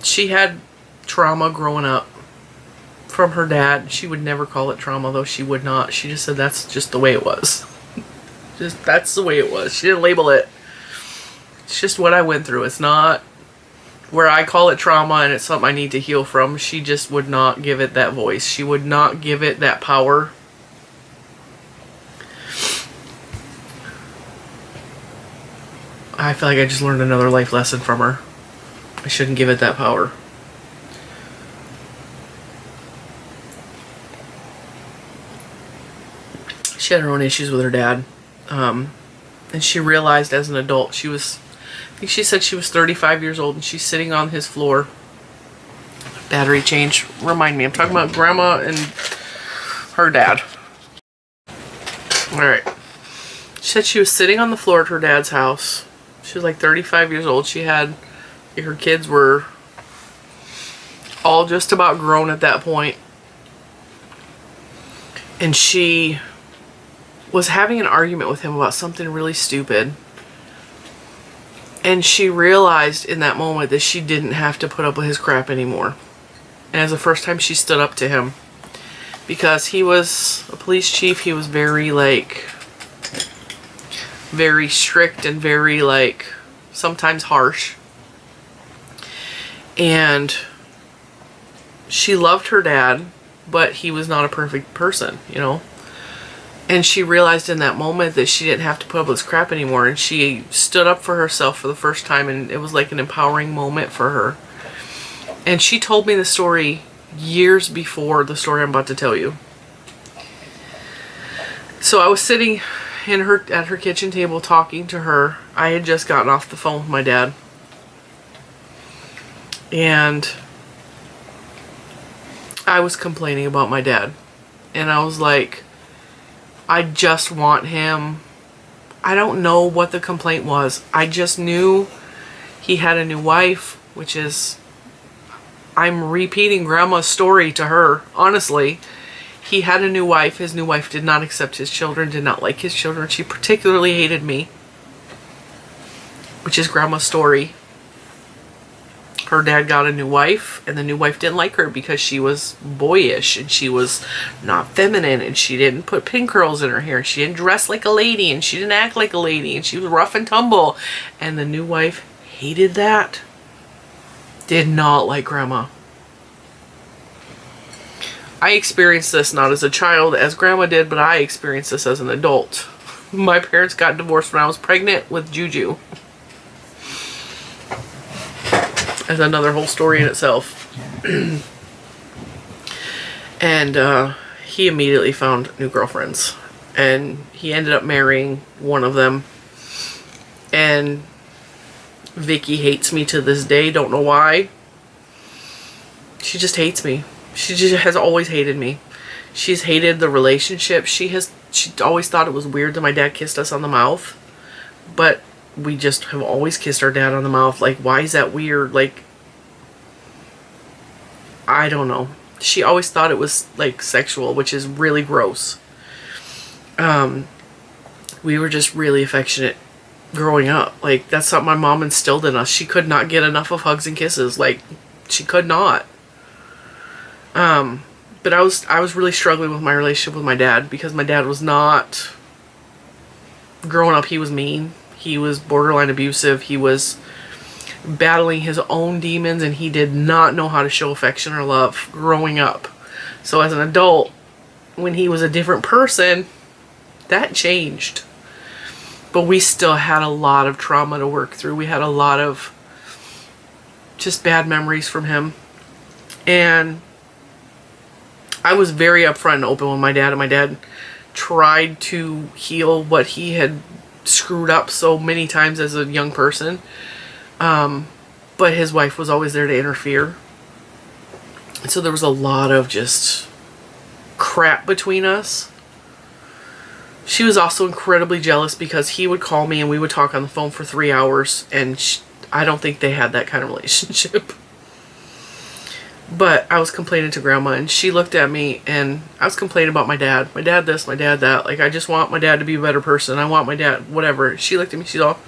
Speaker 1: She had trauma growing up from her dad. She would never call it trauma, though. She would not. She just said that's just the way it was. That's the way it was. She didn't label it. It's just what I went through. It's not where I call it trauma and it's something I need to heal from. She just would not give it that voice. She would not give it that power. I feel like I just learned another life lesson from her. I shouldn't give it that power. She had her own issues with her dad. And she realized as an adult, I think she said she was 35 years old and she's sitting on his floor. Battery change. Remind me, I'm talking about Grandma and her dad. Alright. She said she was sitting on the floor at her dad's house. She was like 35 years old. Her kids were all just about grown at that point. And she was having an argument with him about something really stupid. And she realized in that moment that she didn't have to put up with his crap anymore. And it was the first time she stood up to him. Because he was a police chief. He was very strict and very sometimes harsh. And she loved her dad, but he was not a perfect person, you know. And she realized in that moment that she didn't have to put up with this crap anymore. And she stood up for herself for the first time. And it was like an empowering moment for her. And she told me the story years before the story I'm about to tell you. So I was sitting at her kitchen table talking to her. I had just gotten off the phone with my dad. And I was complaining about my dad. And I was like, I just want him. I don't know what the complaint was. I just knew he had a new wife, which is, I'm repeating Grandma's story to her, honestly. He had a new wife. His new wife did not accept his children, did not like his children. She particularly hated me, which is Grandma's story. Her dad got a new wife, and the new wife didn't like her because she was boyish, and she was not feminine, and she didn't put pin curls in her hair, and she didn't dress like a lady, and she didn't act like a lady, and she was rough and tumble. And the new wife hated that. Did not like Grandma. I experienced this not as a child as Grandma did, but I experienced this as an adult. My parents got divorced when I was pregnant with Juju. That's another whole story in itself. And he immediately found new girlfriends. And he ended up marrying one of them. And Vicky hates me to this day. Don't know why. She just hates me. She just has always hated me. She's hated the relationship. She always thought it was weird that my dad kissed us on the mouth. But we just have always kissed our dad on the mouth. Like, why is that weird? Like, I don't know. She always thought it was, like, sexual, which is really gross. We were just really affectionate growing up. Like, that's something my mom instilled in us. She could not get enough of hugs and kisses. Like, she could not. But I was really struggling with my relationship with my dad because my dad was not... Growing up, he was mean. He was borderline abusive. He was battling his own demons, and he did not know how to show affection or love growing up. So as an adult, when he was a different person, that changed. But we still had a lot of trauma to work through. We had a lot of just bad memories from him. And I was very upfront and open with my dad, and my dad tried to heal what he had screwed up so many times as a young person. But his wife was always there to interfere. And so there was a lot of just crap between us. She was also incredibly jealous because he would call me and we would talk on the phone for 3 hours, and I don't think they had that kind of relationship. But I was complaining to Grandma, and she looked at me, and I was complaining about my dad. My dad this, my dad that. Like, I just want my dad to be a better person. I want my dad, whatever. She looked at me, she's all,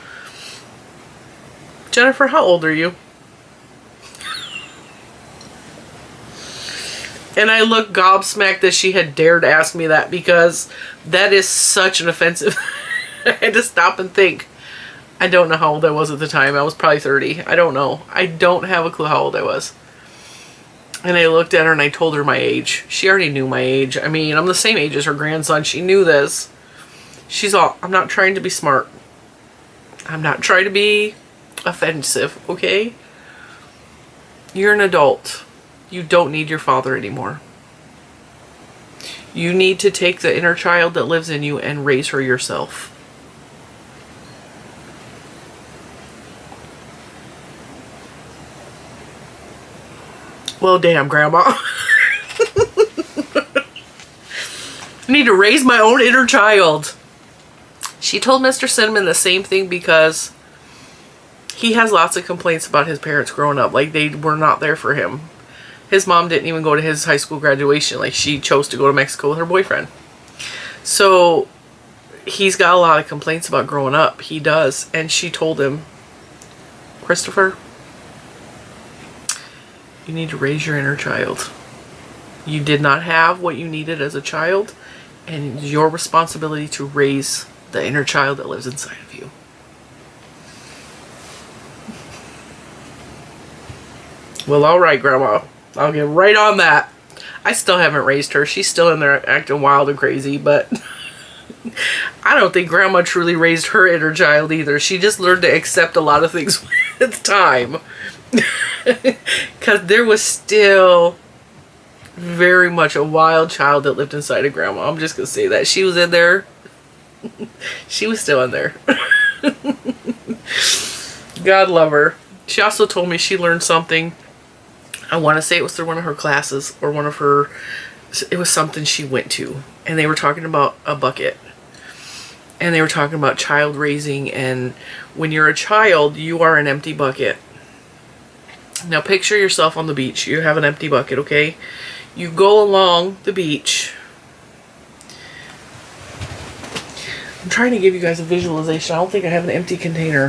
Speaker 1: Jennifer, how old are you? And I looked gobsmacked that she had dared ask me that, because that is such an offensive. I had to stop and think. I don't know how old I was at the time. I was probably 30. I don't know. I don't have a clue how old I was. And I looked at her and I told her my age. She already knew my age. I mean, I'm the same age as her grandson. She knew this. She's all, I'm not trying to be smart. I'm not trying to be offensive, okay? You're an adult. You don't need your father anymore. You need to take the inner child that lives in you and raise her yourself. Well, damn, Grandma. I need to raise my own inner child. She told Mr. Cinnamon the same thing, because he has lots of complaints about his parents growing up. Like, they were not there for him. His mom didn't even go to his high school graduation. Like, she chose to go to Mexico with her boyfriend. So he's got a lot of complaints about growing up. He does. And she told him, Christopher, you need to raise your inner child. You did not have what you needed as a child, and it's your responsibility to raise the inner child that lives inside of you. Well, all right, Grandma. I'll get right on that. I still haven't raised her. She's still in there acting wild and crazy, but I don't think Grandma truly raised her inner child either. She just learned to accept a lot of things with time. Because there was still very much a wild child that lived inside of Grandma. I'm just going to say that. She was in there. She was still in there. God love her. She also told me she learned something. I want to say it was through one of her classes, or one of her, it was something she went to. And they were talking about a bucket. And they were talking about child raising. And when you're a child, you are an empty bucket. Now picture yourself on the beach. You have an empty bucket, okay? You go along the beach. I'm trying to give you guys a visualization. I don't think I have an empty container.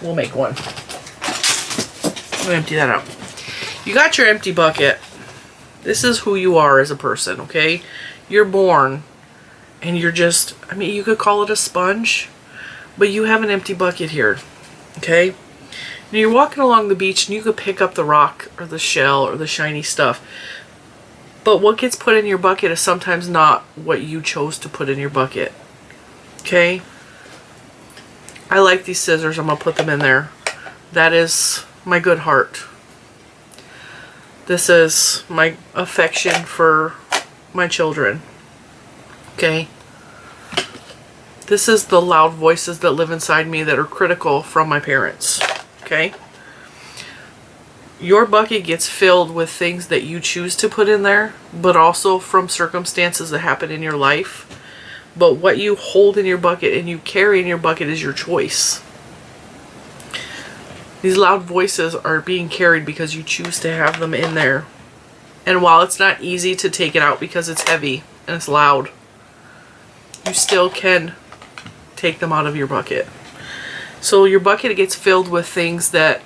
Speaker 1: We'll make one. I'm gonna empty that out. You got your empty bucket. This is who you are as a person, okay? You're born and you're just, I mean, you could call it a sponge, but you have an empty bucket here, okay? Now you're walking along the beach and you could pick up the rock or the shell or the shiny stuff. But what gets put in your bucket is sometimes not what you chose to put in your bucket. Okay? I like these scissors. I'm going to put them in there. That is my good heart. This is my affection for my children. Okay? This is the loud voices that live inside me that are critical from my parents. Okay? Your bucket gets filled with things that you choose to put in there, but also from circumstances that happen in your life. But what you hold in your bucket and you carry in your bucket is your choice. These loud voices are being carried because you choose to have them in there. And while it's not easy to take it out because it's heavy and it's loud, you still can take them out of your bucket. So your bucket gets filled with things that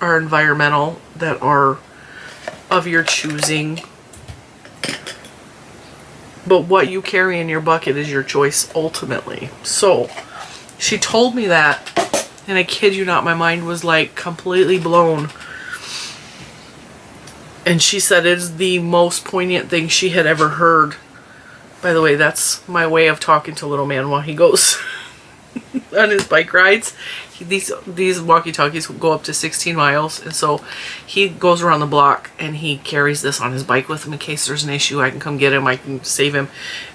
Speaker 1: are environmental, that are of your choosing. But what you carry in your bucket is your choice ultimately. So she told me that, and I kid you not, my mind was like completely blown. And she said it is the most poignant thing she had ever heard. By the way, that's my way of talking to little man while he goes on his bike rides. These walkie-talkies go up to 16 miles, and so he goes around the block and he carries this on his bike with him in case there's an issue. I can come get him, I can save him.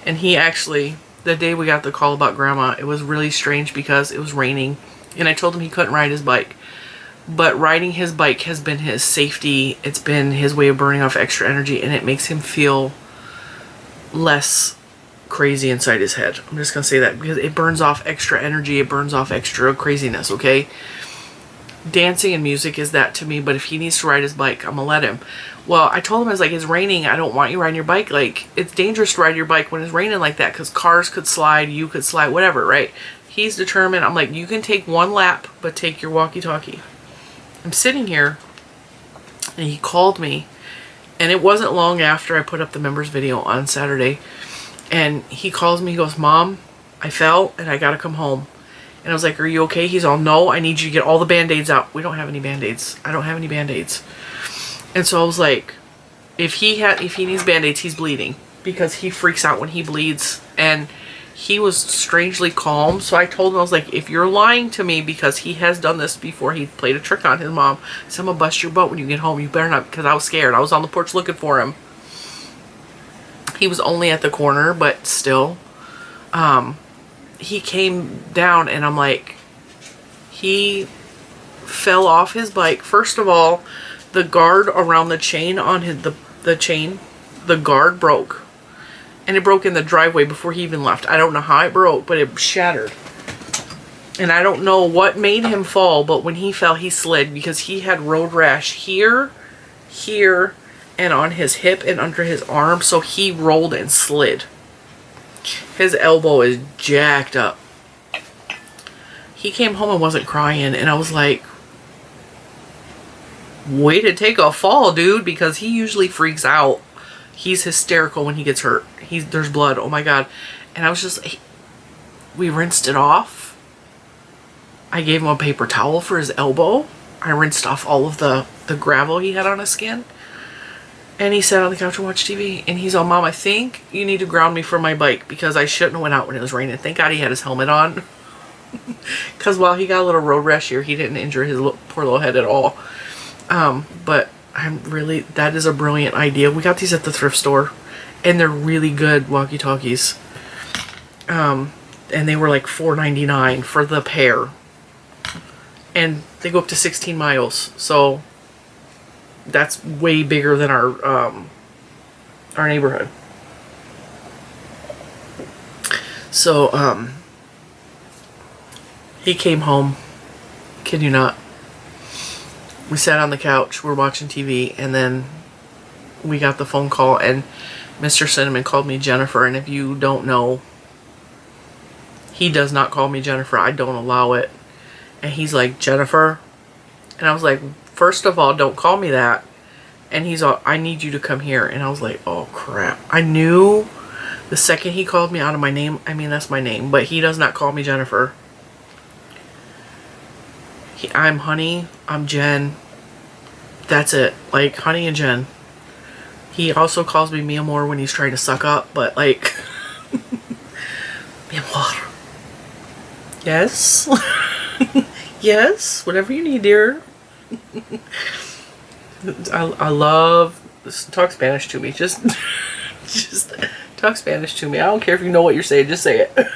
Speaker 1: And he actually the day we got the call about Grandma, it was really strange because it was raining. And I told him he couldn't ride his bike. But riding his bike has been his safety. It's been his way of burning off extra energy. And it makes him feel less crazy inside his head. I'm just going to say that because it burns off extra energy. It burns off extra craziness, okay? Dancing and music is that to me. But if he needs to ride his bike, I'm going to let him. Well, I told him, I was like, it's raining. I don't want you riding your bike. Like, it's dangerous to ride your bike when it's raining like that because cars could slide, you could slide, whatever, right? He's determined. I'm like, you can take one lap, but take your walkie-talkie. I'm sitting here, and he called me, and it wasn't long after I put up the members video on Saturday, and he calls me, he goes, Mom, I fell, and I gotta come home. And I was like, are you okay? He's all, no, I need you to get all the Band-Aids out. We don't have any Band-Aids. I don't have any Band-Aids. And so I was like, if he needs Band-Aids, he's bleeding. Because he freaks out when he bleeds. And he was strangely calm. So I told him, I was like, if you're lying to me, because he has done this before, he played a trick on his mom. So I'm going to bust your butt when you get home. You better not, because I was scared. I was on the porch looking for him. He was only at the corner, but still. He came down and I'm like, he fell off his bike. First of all, the guard around the chain on the guard broke. And it broke in the driveway before he even left. I don't know how it broke, but it shattered. And I don't know what made him fall, but when he fell, he slid because he had road rash here, and on his hip and under his arm. So he rolled and slid. His elbow is jacked up. He came home and wasn't crying, and I was like, way to take a fall, dude, because he usually freaks out. He's hysterical when he gets hurt. There's blood. Oh my God. And I was just, we rinsed it off. I gave him a paper towel for his elbow. I rinsed off all of the gravel he had on his skin. And he sat on the couch and watched TV. And he's all, Mom, I think you need to ground me for my bike because I shouldn't have went out when it was raining. Thank God he had his helmet on. Because while he got a little road rash here, he didn't injure his poor little head at all. But that is a brilliant idea. We got these at the thrift store. And they're really good walkie-talkies. And they were like $4.99 for the pair. And they go up to 16 miles. So that's way bigger than our neighborhood. So, he came home. Kid you not. We sat on the couch. We're watching TV. And then we got the phone call. And Mr. Cinnamon called me Jennifer. And if you don't know, he does not call me Jennifer. I don't allow it. And he's like, Jennifer? And I was like, first of all, don't call me that. And he's all, I need you to come here. And I was like, oh crap. I knew the second he called me out of my name. I mean, that's my name. But he does not call me Jennifer. I'm Honey. I'm Jen. That's it. Like, Honey and Jen. He also calls me Mi Amor when he's trying to suck up. But like, Mi Amor. Yes. Yes. Whatever you need, dear. I love, talk Spanish to me. Just talk Spanish to me. I don't care if you know what you're saying. Just say it.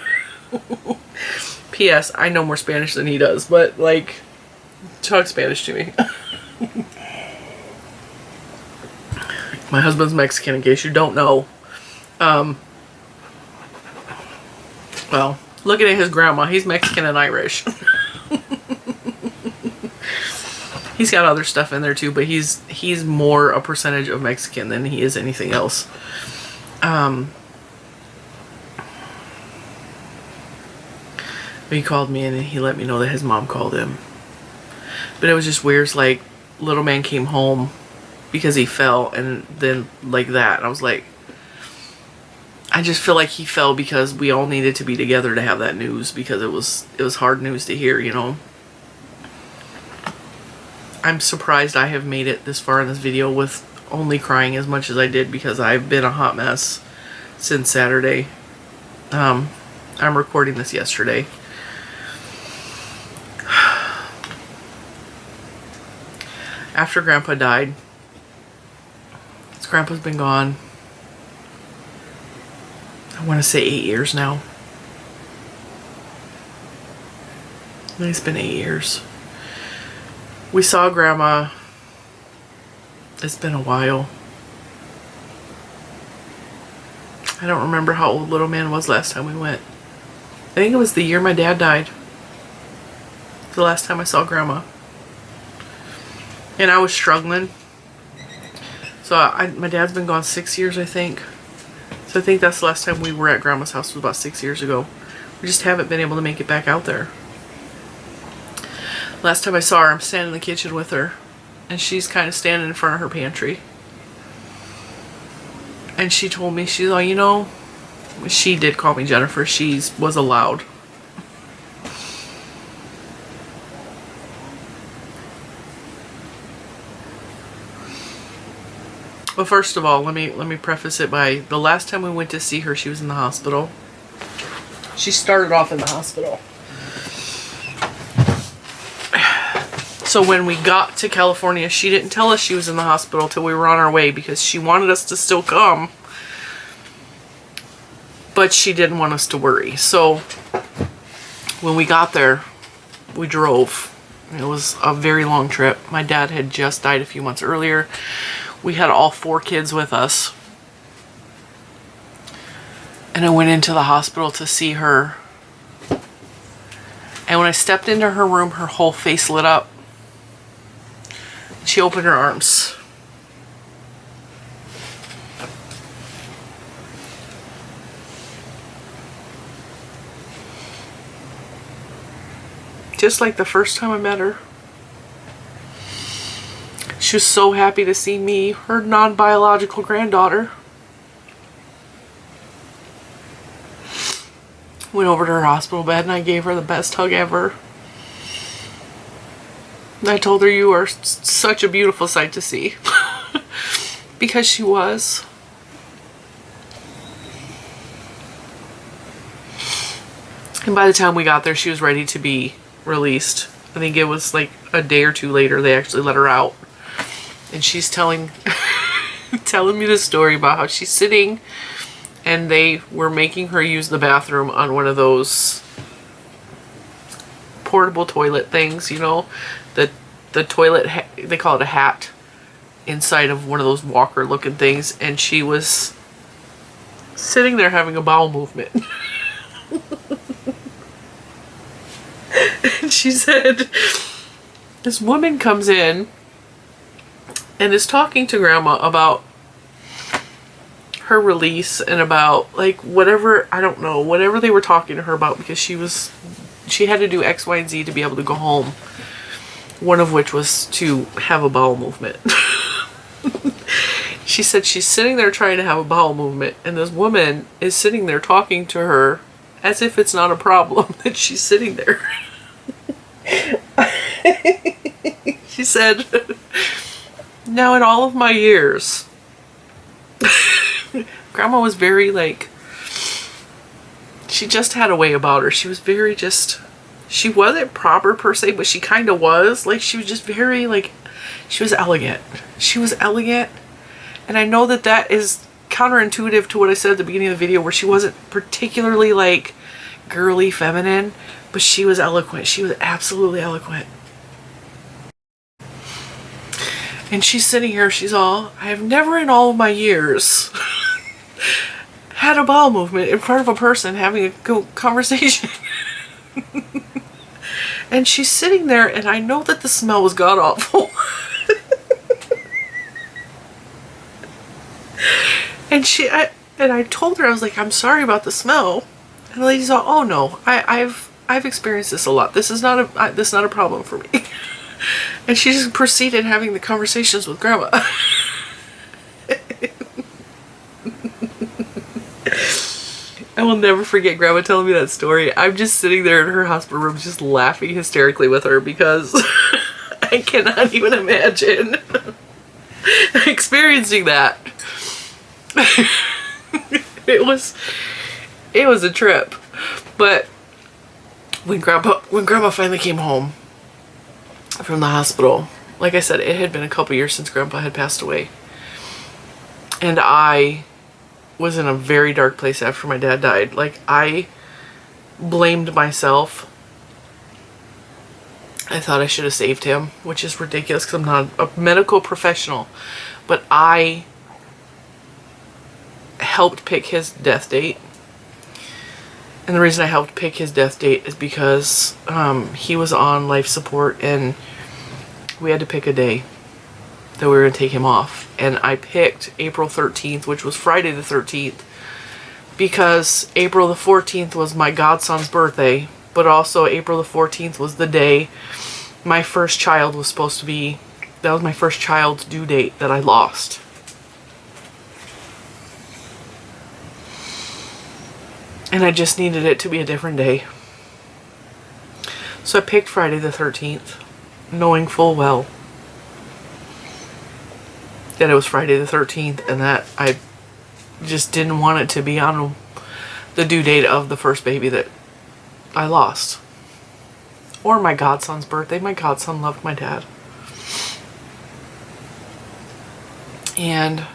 Speaker 1: P.S. I know more Spanish than he does, but like, talk Spanish to me. My husband's Mexican, in case you don't know. Well, looking at his grandma, he's Mexican and Irish. He's got other stuff in there too, but he's more a percentage of Mexican than he is anything else. He called me and he let me know that his mom called him. But it was just weird. It's like, little man came home because he fell, and then like that. And I was like, I just feel like he fell because we all needed to be together to have that news, because it was hard news to hear, you know. I'm surprised I have made it this far in this video with only crying as much as I did, because I've been a hot mess since Saturday. I'm recording this yesterday. After Grandpa died, his grandpa's been gone, I want to say 8 years now. It's been 8 years. We saw Grandma. It's been a while. I don't remember how old little man was last time we went. I think it was the year my dad died. The last time I saw Grandma. And I was struggling. So my dad's been gone 6 years, I think. So I think that's the last time we were at Grandma's house, was about 6 years ago. We just haven't been able to make it back out there. Last time I saw her, I'm standing in the kitchen with her. And she's kind of standing in front of her pantry. And she told me, she's like, you know, she did call me Jennifer. She was allowed. Well, first of all, let me preface it by the last time we went to see her, she was in the hospital. She started off in the hospital. So when we got to California, she didn't tell us she was in the hospital till we were on our way because she wanted us to still come. But she didn't want us to worry. So when we got there, we drove. It was a very long trip. My dad had just died a few months earlier. We had all 4 kids with us. And I went into the hospital to see her. And when I stepped into her room, her whole face lit up. She opened her arms. Just like the first time I met her. She was so happy to see me, her non-biological granddaughter. Went over to her hospital bed and I gave her the best hug ever. And I told her, you are such a beautiful sight to see. Because she was. And by the time we got there, she was ready to be released. I think it was like a day or two later they actually let her out. And she's telling me the story about how she's sitting and they were making her use the bathroom on one of those portable toilet things, you know, the toilet, they call it a hat, inside of one of those walker looking things, and she was sitting there having a bowel movement. And she said, this woman comes in and is talking to Grandma about her release and about like whatever, I don't know, whatever they were talking to her about, because she had to do X, Y, and Z to be able to go home. One of which was to have a bowel movement. She said she's sitting there trying to have a bowel movement and this woman is sitting there talking to her as if it's not a problem that she's sitting there. She said, now in all of my years, Grandma was very like, she just had a way about her. She was very just, she wasn't proper per se, but she kind of was. Like, she was just very like, she was elegant. She was elegant. And I know that that is counterintuitive to what I said at the beginning of the video, where she wasn't particularly like girly feminine, but she was eloquent. She was absolutely eloquent. And she's sitting here, she's all, I have never in all of my years had a bowel movement in front of a person having a conversation. And she's sitting there and I know that the smell was god awful. And I told her, I was like, I'm sorry about the smell. And the lady's all, oh no, I've experienced this a lot. This is not a problem for me. And she just proceeded having the conversations with Grandma. I will never forget Grandma telling me that story. I'm just sitting there in her hospital room just laughing hysterically with her because I cannot even imagine experiencing that. It was a trip. But when Grandma finally came home from the hospital, like I said, it had been a couple years since Grandpa had passed away. And I was in a very dark place after my dad died. Like, I blamed myself I thought I should have saved him, which is ridiculous because I'm not a medical professional. But I helped pick his death date. And the reason I helped pick his death date is because he was on life support and we had to pick a day that we were going to take him off. And I picked April 13th, which was Friday the 13th, because April the 14th was my godson's birthday, but also April the 14th was the day my first child was supposed to be. That was my first child's due date that I lost. And I just needed it to be a different day. So I picked Friday the 13th, knowing full well that it was Friday the 13th and that I just didn't want it to be on the due date of the first baby that I lost. Or my godson's birthday. My godson loved my dad. And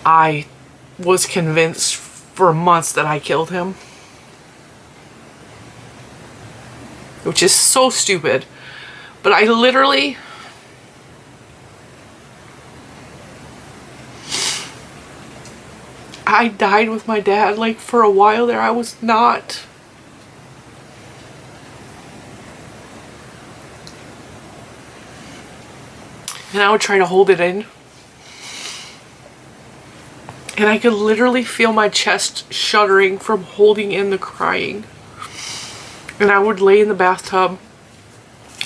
Speaker 1: I was convinced for months that I killed him. Which is so stupid. But I literally... I died with my dad. Like, for a while there, I was not... And I would try to hold it in. And I could literally feel my chest shuddering from holding in the crying. And I would lay in the bathtub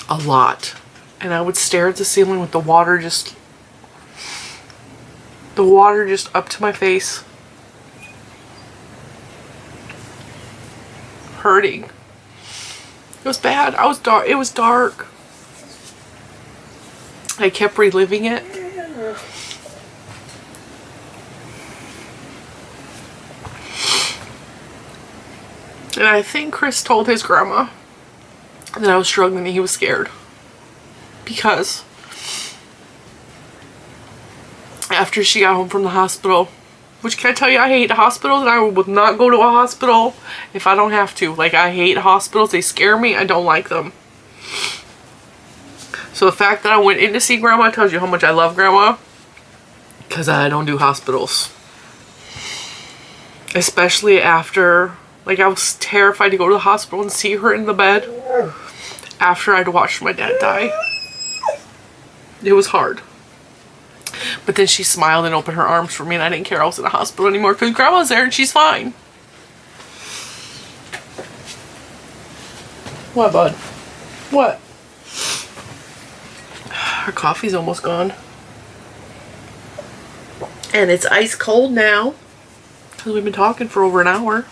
Speaker 1: a lot. And I would stare at the ceiling with the water just up to my face. Hurting. It was bad. It was dark. I kept reliving it. And I think Chris told his grandma that I was struggling and he was scared. Because after she got home from the hospital, which can I tell you, I hate hospitals and I would not go to a hospital if I don't have to. Like, I hate hospitals. They scare me. I don't like them. So the fact that I went in to see grandma tells you how much I love grandma. Because I don't do hospitals. Especially after... Like, I was terrified to go to the hospital and see her in the bed after I'd watched my dad die. It was hard. But then she smiled and opened her arms for me and I didn't care I was in a hospital anymore because grandma's there and she's fine. What, bud? What? Our coffee's almost gone. And it's ice cold now because we've been talking for over an hour.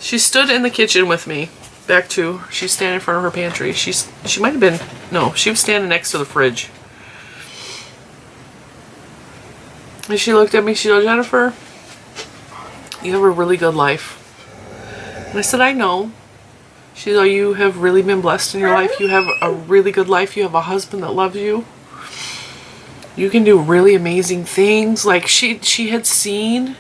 Speaker 1: She stood in the kitchen with me. She's standing in front of her pantry. She might have been, no, she was standing next to the fridge. And she looked at me, she said, Jennifer, you have a really good life. And I said, I know. She said, you have really been blessed in your life. You have a really good life. You have a husband that loves you. You can do really amazing things. Like, she had seen...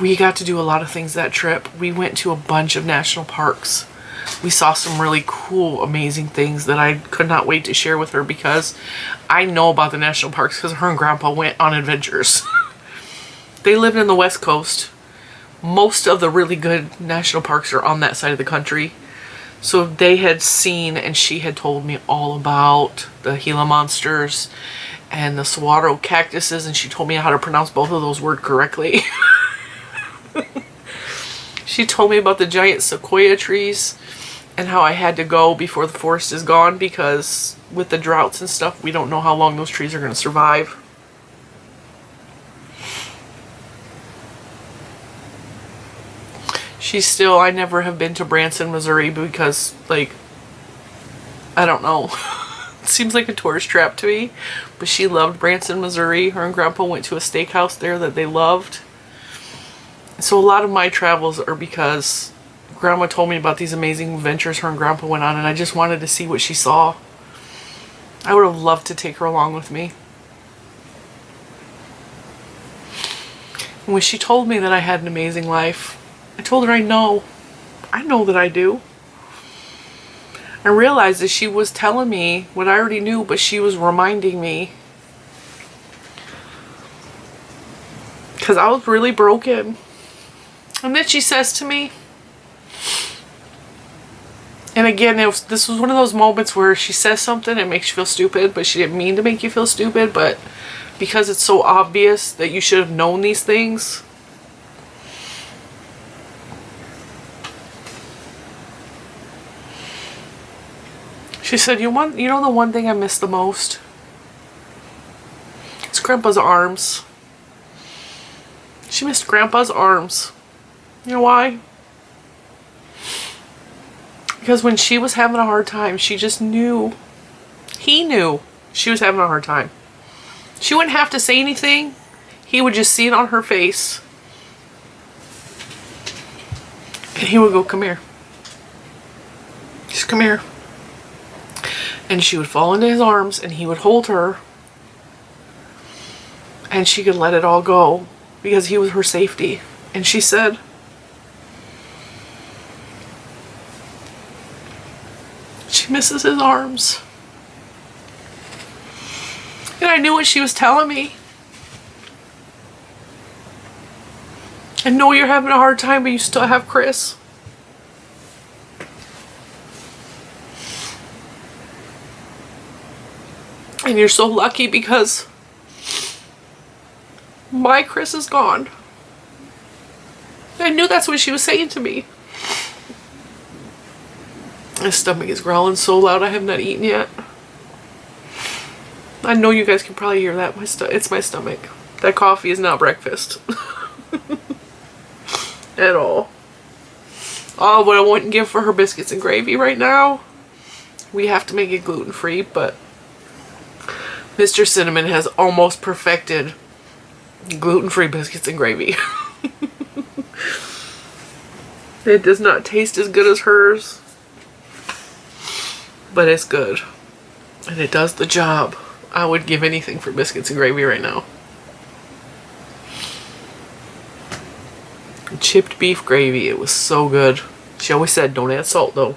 Speaker 1: We got to do a lot of things that trip. We went to a bunch of national parks. We saw some really cool, amazing things that I could not wait to share with her because I know about the national parks because her and Grandpa went on adventures. They lived in the West Coast. Most of the really good national parks are on that side of the country. So they had seen, and she had told me all about the Gila monsters and the saguaro cactuses, and she told me how to pronounce both of those words correctly. She told me about the giant sequoia trees and how I had to go before the forest is gone because with the droughts and stuff, we don't know how long those trees are going to survive. I never have been to Branson, Missouri because, like, I don't know. It seems like a tourist trap to me. But she loved Branson, Missouri. Her and Grandpa went to a steakhouse there that they loved. So a lot of my travels are because Grandma told me about these amazing adventures her and Grandpa went on, and I just wanted to see what she saw. I would have loved to take her along with me. When she told me that I had an amazing life, I told her I know that I do. I realized that she was telling me what I already knew, but she was reminding me. Because I was really broken. And then she says to me, and again, this was one of those moments where she says something, it makes you feel stupid, but she didn't mean to make you feel stupid, but because it's so obvious that you should have known these things. She said, you know the one thing I miss the most? It's Grandpa's arms. She missed Grandpa's arms. You know why? Because when she was having a hard time, she just knew. He knew she was having a hard time. She wouldn't have to say anything. He would just see it on her face. And he would go, come here. Just come here. And she would fall into his arms and he would hold her. And she could let it all go because he was her safety. And she said, she misses his arms. And I knew what she was telling me. I know you're having a hard time, but you still have Chris. And you're so lucky because my Chris is gone. I knew that's what she was saying to me. My stomach is growling so loud I have not eaten yet. I know you guys can probably hear that. It's my stomach. That coffee is not breakfast. At all. Oh, what I wouldn't give for her biscuits and gravy right now. We have to make it gluten-free, but Mr. Cinnamon has almost perfected gluten-free biscuits and gravy. It does not taste as good as hers, but it's good. And it does the job. I would give anything for biscuits and gravy right now. Chipped beef gravy. It was so good. She always said, don't add salt though.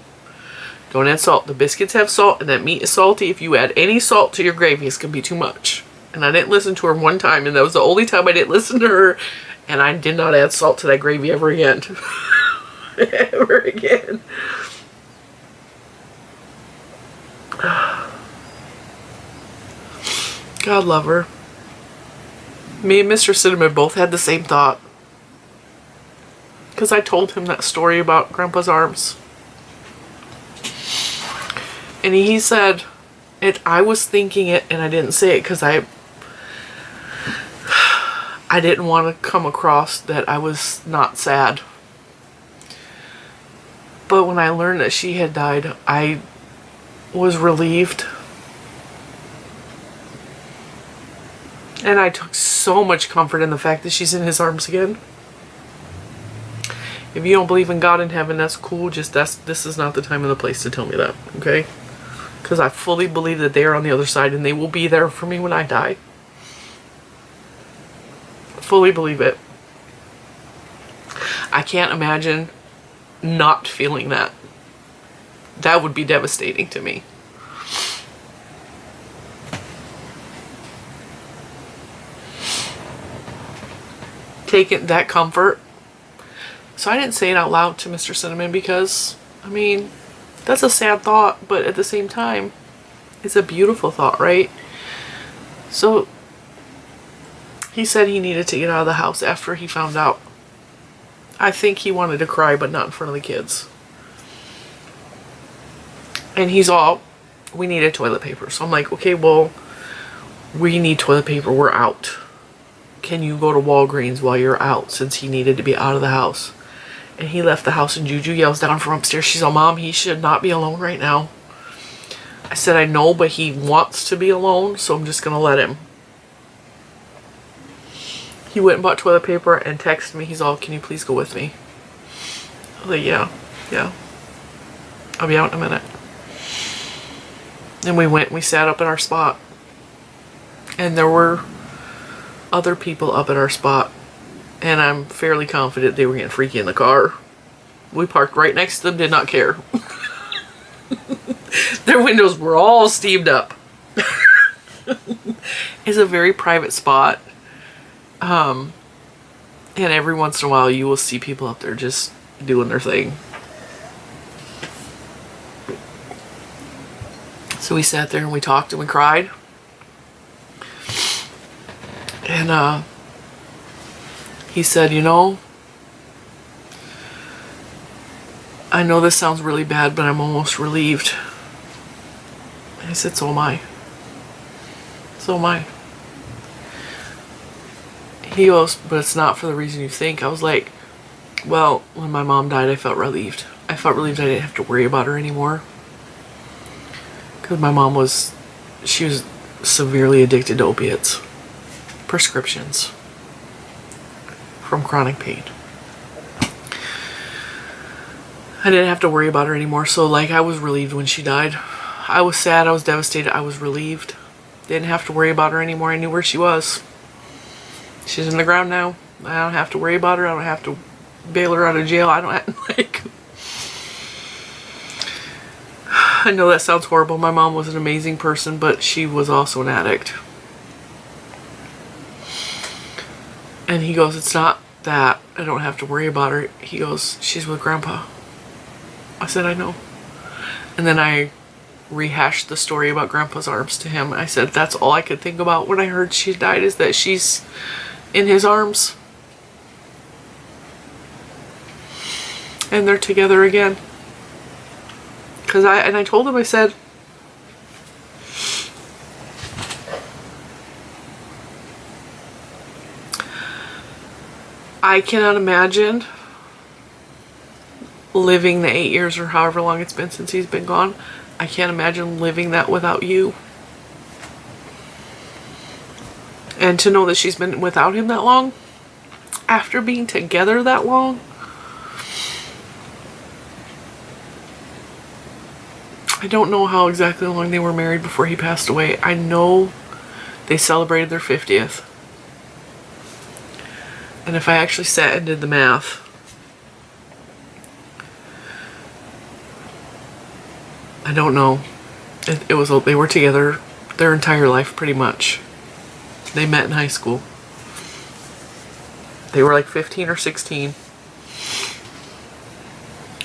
Speaker 1: Don't add salt. The biscuits have salt and that meat is salty. If you add any salt to your gravy, it's going to be too much. And I didn't listen to her one time, and that was the only time I didn't listen to her. And I did not add salt to that gravy ever again. Ever again. God love her. Me and Mr. Cinnamon both had the same thought. Because I told him that story about Grandpa's arms. And he said, I was thinking it and I didn't say it because I didn't want to come across that I was not sad. But when I learned that she had died, I was relieved. And I took so much comfort in the fact that she's in his arms again. If you don't believe in God in heaven, that's cool. Just this is not the time and the place to tell me that, okay? Because I fully believe that they are on the other side and they will be there for me when I die. Fully believe it. I can't imagine not feeling that. That would be devastating to me. Taking that comfort. So I didn't say it out loud to Mr. Cinnamon because, I mean, that's a sad thought, but at the same time, it's a beautiful thought, right? So he said he needed to get out of the house after he found out. I think he wanted to cry, but not in front of the kids. And he's all, we needed toilet paper. So I'm like, okay, well, we need toilet paper. We're out. Can you go to Walgreens while you're out, since he needed to be out of the house? And he left the house and Juju yells down from upstairs. She's all, Mom, he should not be alone right now. I said, I know, but he wants to be alone, so I'm just going to let him. He went and bought toilet paper and texted me. He's all, can you please go with me? I was like, yeah. I'll be out in a minute. And we went and we sat up at our spot. And there were other people up at our spot. And I'm fairly confident they were getting freaky in the car. We parked right next to them, did not care. Their windows were all steamed up. It's a very private spot. And every once in a while you will see people up there just doing their thing. So we sat there and we talked and we cried. And he said, you know, I know this sounds really bad, but I'm almost relieved. I said, so am I. So am I. He goes, but it's not for the reason you think. I was like, well, when my mom died, I felt relieved. I felt relieved I didn't have to worry about her anymore. Because my mom she was severely addicted to opiates. Prescriptions. From chronic pain. I didn't have to worry about her anymore. So, like, I was relieved when she died. I was sad. I was devastated. I was relieved. Didn't have to worry about her anymore. I knew where she was. She's in the ground now. I don't have to worry about her. I don't have to bail her out of jail. I don't have, like... I know that sounds horrible. My mom was an amazing person, but she was also an addict. And he goes, it's not that. I don't have to worry about her. He goes, she's with Grandpa. I said, I know. And then I rehashed the story about Grandpa's arms to him. I said, that's all I could think about when I heard she died, is that she's in his arms. And they're together again. I told him, I said, I cannot imagine living the 8 years or however long it's been since he's been gone. I can't imagine living that without you. And to know that she's been without him that long, after being together that long, I don't know how exactly long they were married before he passed away. I know they celebrated their 50th. And if I actually sat and did the math, I don't know. It was, they were together their entire life pretty much. They met in high school. They were like 15 or 16.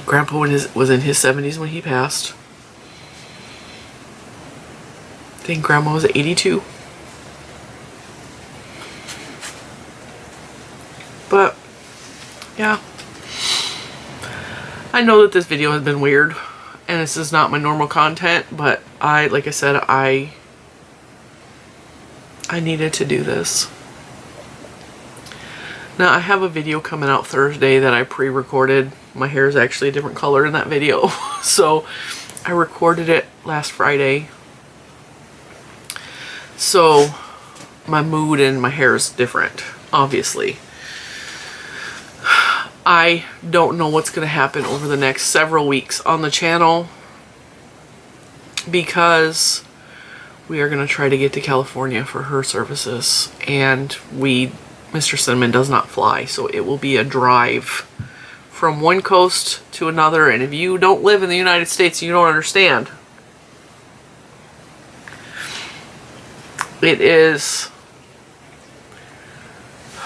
Speaker 1: Grandpa was in his 70s when he passed. I think Grandma was 82. But, yeah. I know that this video has been weird. And this is not my normal content. But like I said, I needed to do this. Now, I have a video coming out Thursday that I pre-recorded. My hair is actually a different color in that video. So, I recorded it last Friday. So, my mood and my hair is different, obviously. I don't know what's going to happen over the next several weeks on the channel, because we are going to try to get to California for her services, and Mr. Cinnamon does not fly, so it will be a drive from one coast to another. And if you don't live in the United States, you don't understand. It is,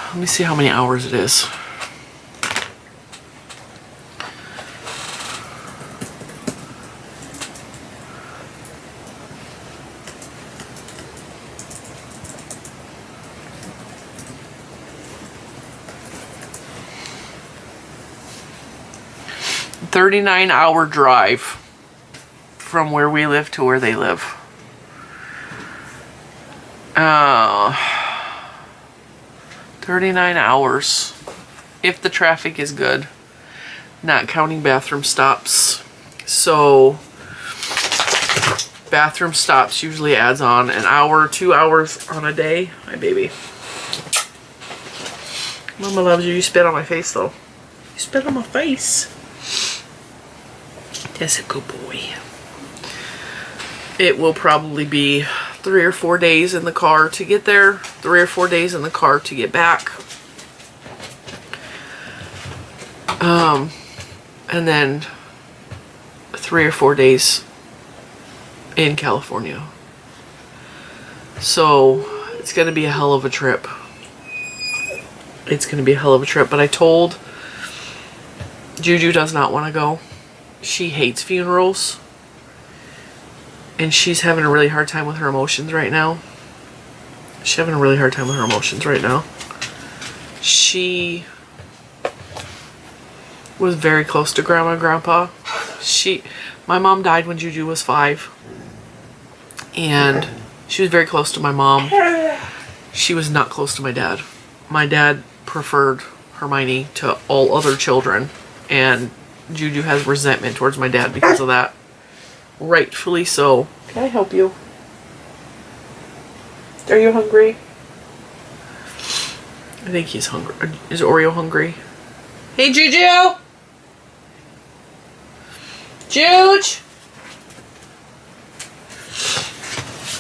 Speaker 1: let me see how many hours it is. A 39-hour drive from where we live to where they live. 39 hours if the traffic is good, not counting bathroom stops. So bathroom stops usually adds on an hour, 2 hours on a day. Hi, baby. Mama loves you. You spit on my face, though. You spit on my face. That's a good boy. It will probably be 3 or 4 days in the car to get there, 3 or 4 days in the car to get back. And then 3 or 4 days in California. So it's going to be a hell of a trip. It's going to be a hell of a trip. But I told Juju does not want to go. She hates funerals. And she's having a really hard time with her emotions right now. She's having a really hard time with her emotions right now. She was very close to Grandma and Grandpa. My mom died when Juju was 5. And she was very close to my mom. She was not close to my dad. My dad preferred Hermione to all other children. And Juju has resentment towards my dad because of that. Rightfully so. Can I help you? Are you hungry? I think he's hungry. Is Oreo hungry? Hey, Juju! Juge!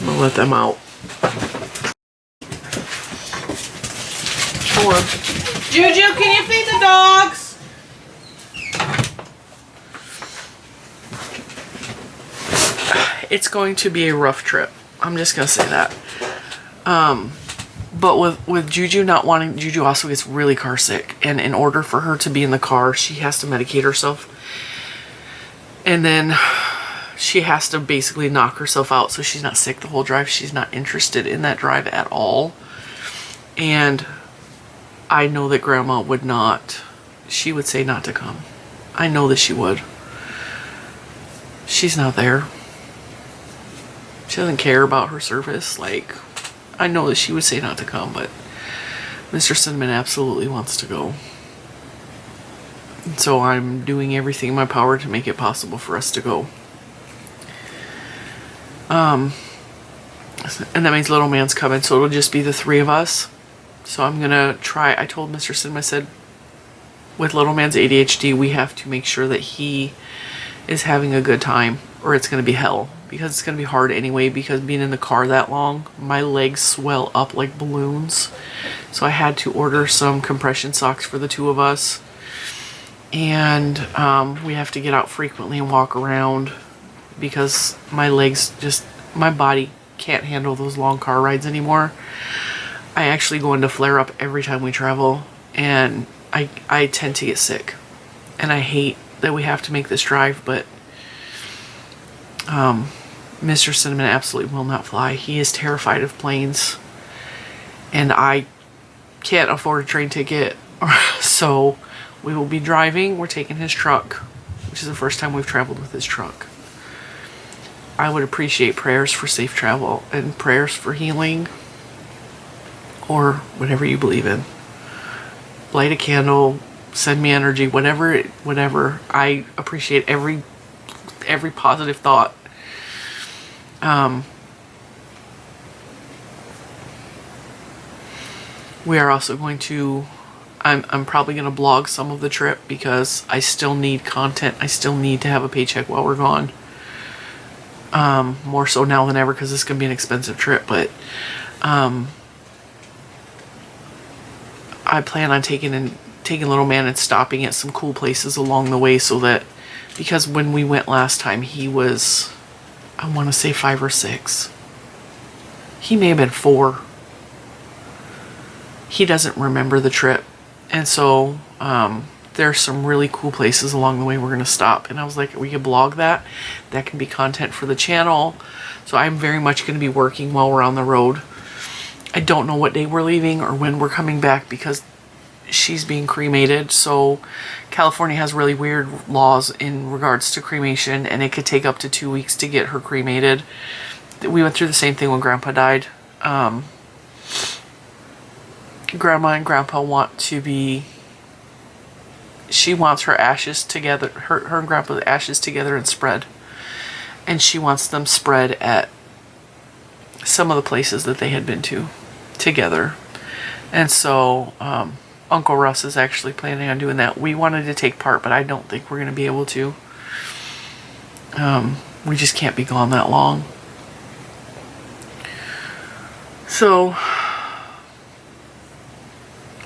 Speaker 1: I'm gonna let them out. Come on. Juju, can you feed the dogs? It's going to be a rough trip. I'm just gonna say that. But with Juju not wanting, Juju also gets really car sick, and in order for her to be in the car, she has to medicate herself, and then she has to basically knock herself out so she's not sick the whole drive. She's not interested in that drive at all. And I know that Grandma would not, she would say not to come. I know that she would. She's not there. She doesn't care about her service. Like, I know that she would say not to come, but Mr. Cinnamon absolutely wants to go. And so I'm doing everything in my power to make it possible for us to go. And that means little man's coming, so it'll just be the 3 of us. So I'm gonna try. I told Mr. Cinnamon, I said, with little man's ADHD, we have to make sure that he is having a good time, or it's gonna be hell. Because it's gonna be hard anyway, because being in the car that long, my legs swell up like balloons. So I had to order some compression socks for the 2 of us. And we have to get out frequently and walk around, because my legs just, my body can't handle those long car rides anymore. I actually go into flare up every time we travel, and I tend to get sick. And I hate that we have to make this drive, but Mr. Cinnamon absolutely will not fly. He is terrified of planes, and I can't afford a train ticket. So we will be driving. We're taking his truck, which is the first time we've traveled with his truck. I would appreciate prayers for safe travel and prayers for healing, or whatever you believe in. Light a candle, send me energy, whatever. I appreciate every positive thought. We are also going to, I'm probably going to blog some of the trip, because I still need content. I still need to have a paycheck while we're gone. More so now than ever, because this is going to be an expensive trip. But I plan on taking little man and stopping at some cool places along the way, so that, because when we went last time, he was, I want to say 5 or 6. He may have been 4. He doesn't remember the trip. And so there's some really cool places along the way we're going to stop. And I was like, we could blog that. That can be content for the channel. So I'm very much going to be working while we're on the road. I don't know what day we're leaving or when we're coming back, because she's being cremated. So California has really weird laws in regards to cremation, and it could take up to 2 weeks to get her cremated. We went through the same thing when Grandpa died. Grandma and Grandpa want to be, she wants her ashes together, her and Grandpa's ashes together and spread. And she wants them spread at some of the places that they had been to together. And so Uncle Russ is actually planning on doing that. We wanted to take part, but I don't think we're going to be able to. We just can't be gone that long. So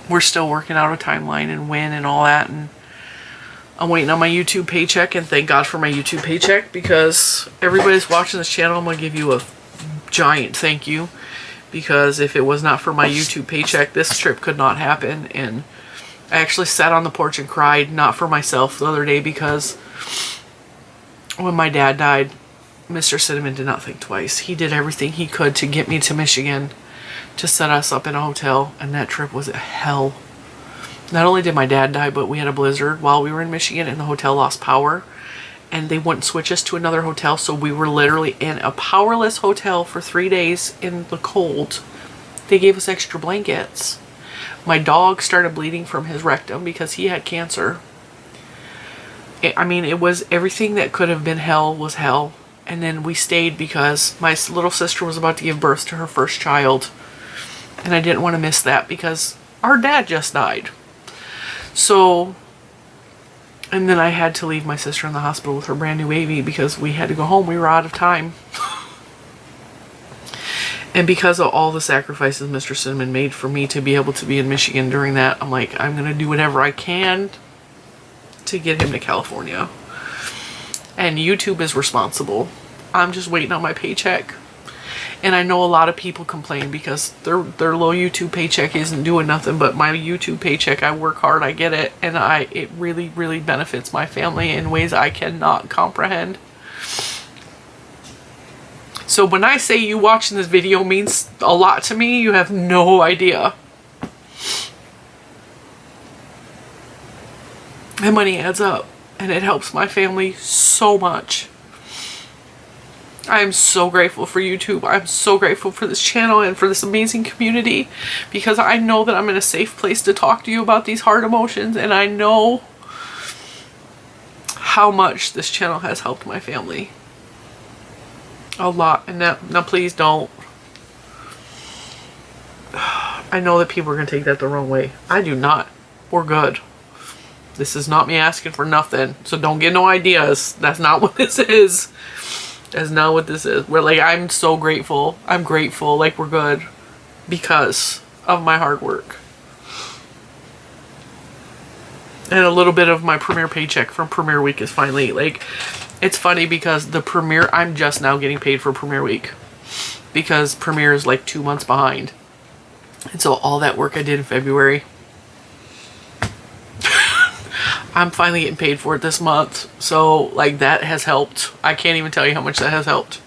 Speaker 1: we're still working out a timeline and when and all that, and I'm waiting on my YouTube paycheck, and thank God for my YouTube paycheck, because everybody's watching this channel. I'm going to give you a giant thank you, because if it was not for my YouTube paycheck, this trip could not happen. And I actually sat on the porch and cried, not for myself, the other day, because when my dad died, Mr. Cinnamon did not think twice. He did everything he could to get me to Michigan, to set us up in a hotel, and that trip was a hell. Not only did my dad die, but we had a blizzard while we were in Michigan, and the hotel lost power, and they wouldn't switch us to another hotel, so we were literally in a powerless hotel for 3 days in the cold. They gave us extra blankets. My dog started bleeding from his rectum because he had cancer. I mean, it was everything that could have been hell was hell. And then we stayed because my little sister was about to give birth to her first child. And I didn't want to miss that because our dad just died. So, and then I had to leave my sister in the hospital with her brand new baby because we had to go home. We were out of time. And because of all the sacrifices Mr. Cinnamon made for me to be able to be in Michigan during that, I'm like, I'm going to do whatever I can to get him to California. And YouTube is responsible. I'm just waiting on my paycheck. And I know a lot of people complain because their low YouTube paycheck isn't doing nothing, but my YouTube paycheck, I work hard, I get it, and it really, really benefits my family in ways I cannot comprehend. So when I say you watching this video means a lot to me, you have no idea. And money adds up, and it helps my family so much. I am so grateful for YouTube. I'm so grateful for this channel and for this amazing community, because I know that I'm in a safe place to talk to you about these hard emotions, and I know how much this channel has helped my family. A lot. And now please don't. I know that people are going to take that the wrong way. I do not. We're good. This is not me asking for nothing. So don't get no ideas. That's not what this is. That's not what this is. We're like, I'm so grateful. I'm grateful. Like, we're good because of my hard work. And a little bit of my premiere paycheck from premiere week is finally, like, it's funny because the premiere, I'm just now getting paid for premiere week because premiere is like 2 months behind. And so all that work I did in February, I'm finally getting paid for it this month. So like that has helped. I can't even tell you how much that has helped.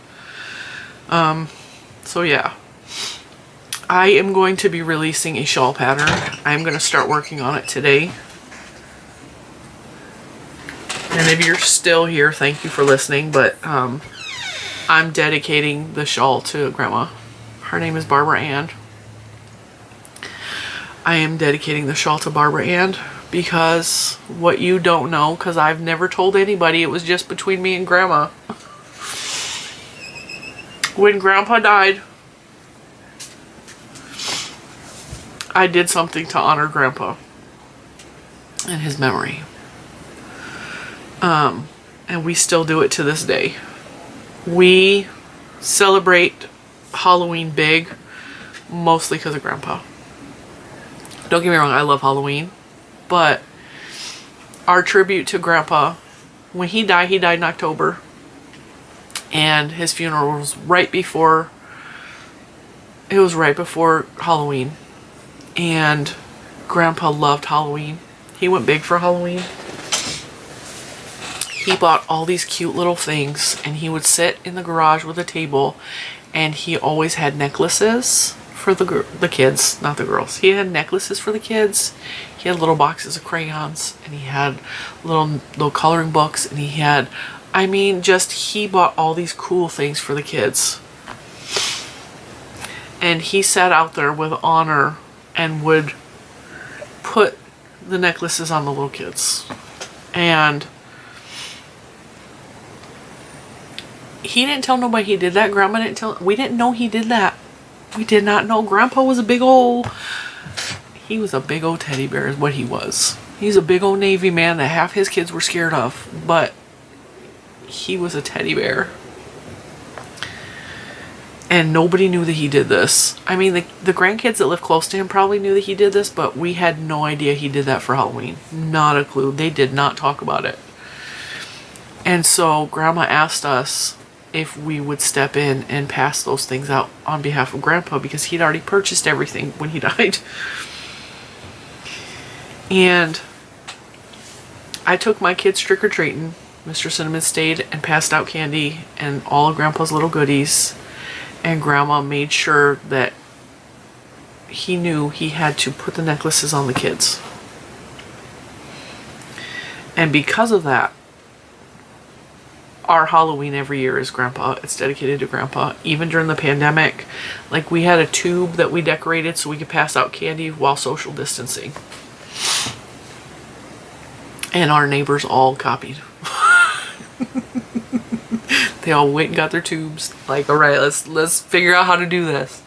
Speaker 1: So yeah, I am going to be releasing a shawl pattern. I'm going to start working on it today. And if you're still here, thank you for listening, but I'm dedicating the shawl to Grandma. Her name is Barbara Ann. I am dedicating the shawl to Barbara Ann because what you don't know, because I've never told anybody, it was just between me and Grandma. When Grandpa died, I did something to honor Grandpa and his memory. And we still do it to this day. We celebrate Halloween big, mostly because of Grandpa. Don't get me wrong, I love Halloween, but our tribute to Grandpa, when he died in October, and his funeral was right before Halloween, and Grandpa loved Halloween. He went big for Halloween. He bought all these cute little things, and he would sit in the garage with a table, and he always had necklaces for the kids, not the girls. He had necklaces for the kids. He had little boxes of crayons, and he had little coloring books, and he had, I mean, he bought all these cool things for the kids. And he sat out there with honor and would put the necklaces on the little kids. And he didn't tell nobody he did that. Grandma didn't tell. We didn't know he did that. We did not know. Grandpa was he was a big old teddy bear is what he was. He's a big old Navy man that half his kids were scared of, but he was a teddy bear. And nobody knew that he did this. I mean, the grandkids that live close to him probably knew that he did this, but we had no idea he did that for Halloween. Not a clue. They did not talk about it. And so Grandma asked us if we would step in and pass those things out on behalf of Grandpa, because he'd already purchased everything when he died. And I took my kids trick-or-treating. Mr. Cinnamon stayed and passed out candy and all of Grandpa's little goodies. And Grandma made sure that he knew he had to put the necklaces on the kids. And because of that, our Halloween every year is Grandpa. It's dedicated to Grandpa. Even during the pandemic, like, we had a tube that we decorated so we could pass out candy while social distancing. And our neighbors all copied. They all went and got their tubes. Like, all right, let's figure out how to do this.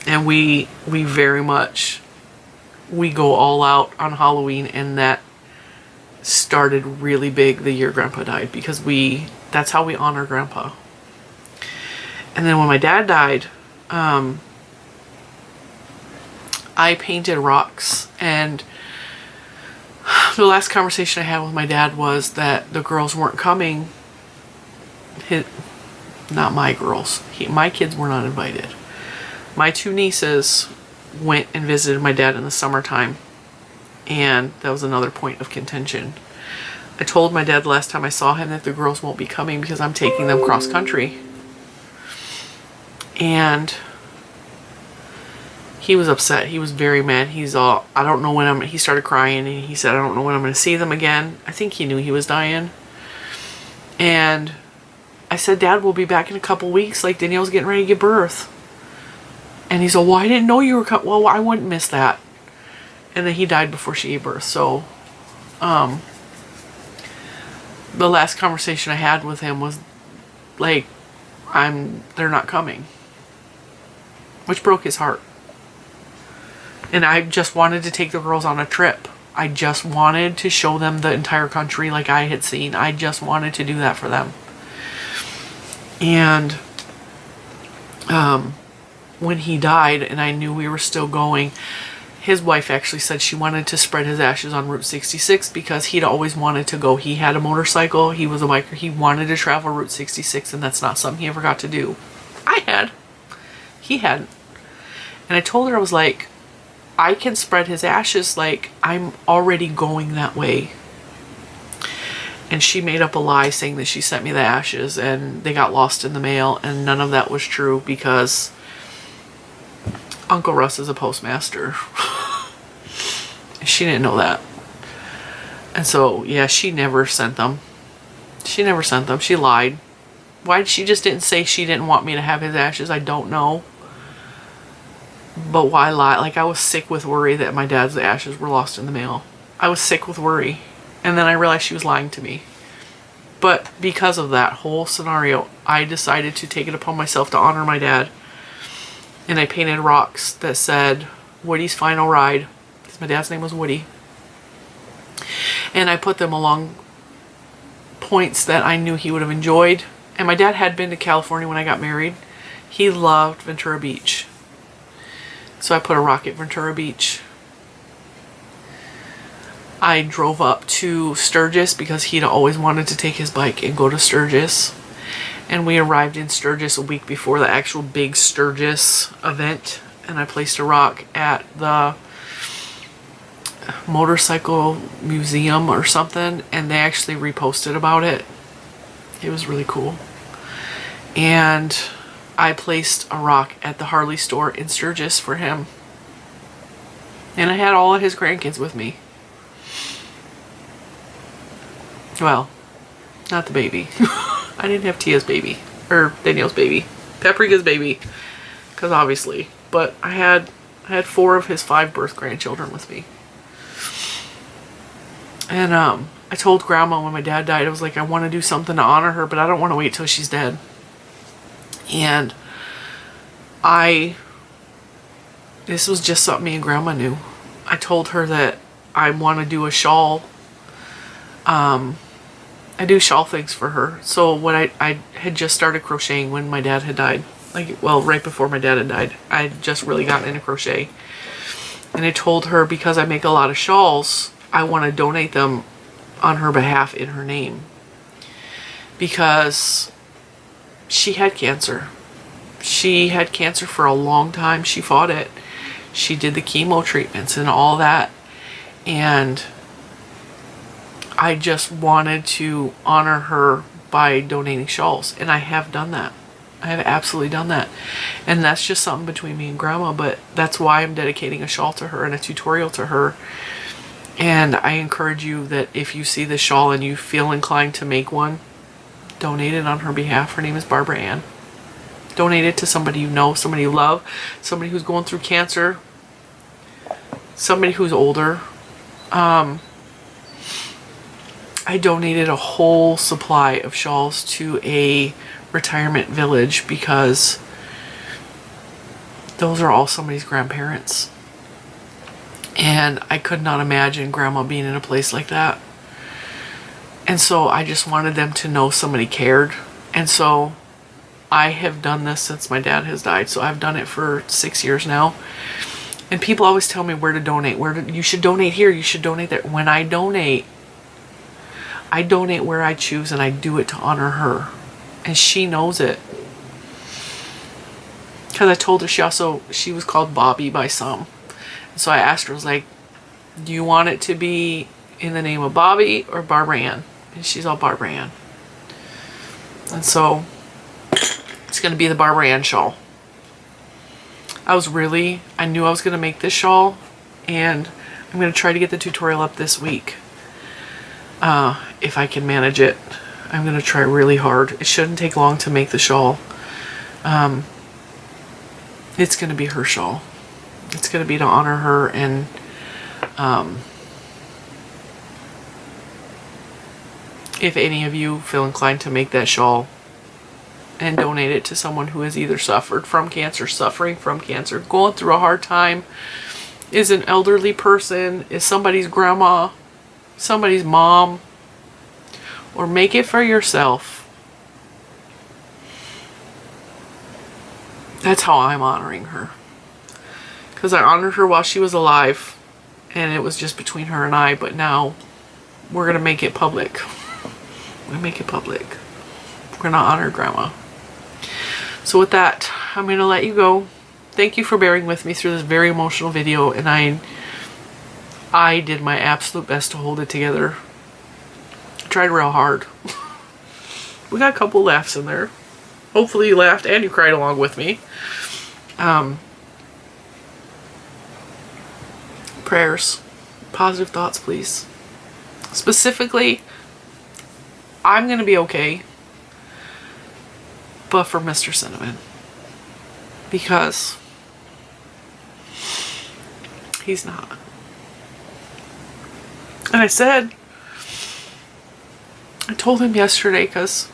Speaker 1: And we very much, we go all out on Halloween, and that started really big the year Grandpa died, because that's how we honor Grandpa. And then when my dad died, I painted rocks, and the last conversation I had with my dad was that the girls weren't coming. Not my girls. My kids were not invited. My two nieces went and visited my dad in the summertime, and that was another point of contention. I told my dad the last time I saw him that the girls won't be coming because I'm taking them cross country. And he was upset. He was very mad. He's all, I don't know when he started crying, and he said, I don't know when I'm going to see them again. I think he knew he was dying. And I said, Dad, we'll be back in a couple weeks. Like, Danielle's getting ready to give birth. And he's like, well, I didn't know you were coming. Well, I wouldn't miss that. And then he died before she gave birth. So, the last conversation I had with him was like, they're not coming. Which broke his heart. And I just wanted to take the girls on a trip. I just wanted to show them the entire country like I had seen. I just wanted to do that for them. And when he died and I knew we were still going, his wife actually said she wanted to spread his ashes on Route 66 because he'd always wanted to go. He had a motorcycle. He was a biker. He wanted to travel Route 66, and that's not something he ever got to do. I had. He hadn't. And I told her, I was like, I can spread his ashes, like, I'm already going that way. And she made up a lie saying that she sent me the ashes and they got lost in the mail, and none of that was true because Uncle Russ is a postmaster. She didn't know that. And so, yeah, she never sent them. She never sent them. She lied. Why she just didn't say she didn't want me to have his ashes, I don't know. But why lie? Like, I was sick with worry that my dad's ashes were lost in the mail. I was sick with worry. And then I realized she was lying to me. But because of that whole scenario, I decided to take it upon myself to honor my dad. And I painted rocks that said, Woody's final ride. Because my dad's name was Woody. And I put them along points that I knew he would have enjoyed. And my dad had been to California when I got married. He loved Ventura Beach. So I put a rock at Ventura Beach. I drove up to Sturgis because he'd always wanted to take his bike and go to Sturgis. And we arrived in Sturgis a week before the actual big Sturgis event. And I placed a rock at the motorcycle museum or something. And they actually reposted about it. It was really cool. And I placed a rock at the Harley store in Sturgis for him. And I had all of his grandkids with me. Well, not the baby. I didn't have Tia's baby. Or Danielle's baby. Paprika's baby. Because obviously. But I had 4 of his 5 birth grandchildren with me. And I told Grandma when my dad died, I was like, I want to do something to honor her, but I don't want to wait till she's dead. And this was just something me and Grandma knew. I told her that I want to do a shawl I do shawl things for her. So when I had just started crocheting when my dad had died. Like, well, right before my dad had died. I had just really gotten into crochet. And I told her, because I make a lot of shawls, I want to donate them on her behalf in her name. Because she had cancer. She had cancer for a long time. She fought it. She did the chemo treatments and all that. And I just wanted to honor her by donating shawls. And I have done that. I have absolutely done that. And that's just something between me and Grandma. But that's why I'm dedicating a shawl to her and a tutorial to her. And I encourage you that if you see this shawl and you feel inclined to make one, donate it on her behalf. Her name is Barbara Ann. Donate it to somebody you know, somebody you love, somebody who's going through cancer, somebody who's older. I donated a whole supply of shawls to a retirement village because those are all somebody's grandparents. And I could not imagine Grandma being in a place like that. And so I just wanted them to know somebody cared. And so I have done this since my dad has died. So I've done it for 6 years now. And people always tell me where to donate. You should donate here, you should donate there. When I donate where I choose, and I do it to honor her. And she knows it. Because I told her she was called Bobby by some. So I asked her, I was like, do you want it to be in the name of Bobby or Barbara Ann? And she's all Barbara Ann. And so it's going to be the Barbara Ann shawl. I knew I was going to make this shawl, and I'm going to try to get the tutorial up this week. If I can manage it. I'm going to try really hard. It shouldn't take long to make the shawl. It's going to be her shawl. It's going to be to honor her, and if any of you feel inclined to make that shawl and donate it to someone who has either suffered from cancer, suffering from cancer, going through a hard time, is an elderly person, is somebody's grandma, somebody's mom, or make it for yourself. That's how I'm honoring her. Because I honored her while she was alive, and it was just between her and I, but now we're going to make it public. We're going to make it public. We're going to honor Grandma. So with that, I'm going to let you go. Thank you for bearing with me through this very emotional video, and I did my absolute best to hold it together. I tried real hard. We got a couple laughs in there. Hopefully you laughed and you cried along with me. Prayers. Positive thoughts, please. Specifically, I'm going to be okay. But for Mr. Cinnamon. Because he's not. And I told him yesterday, because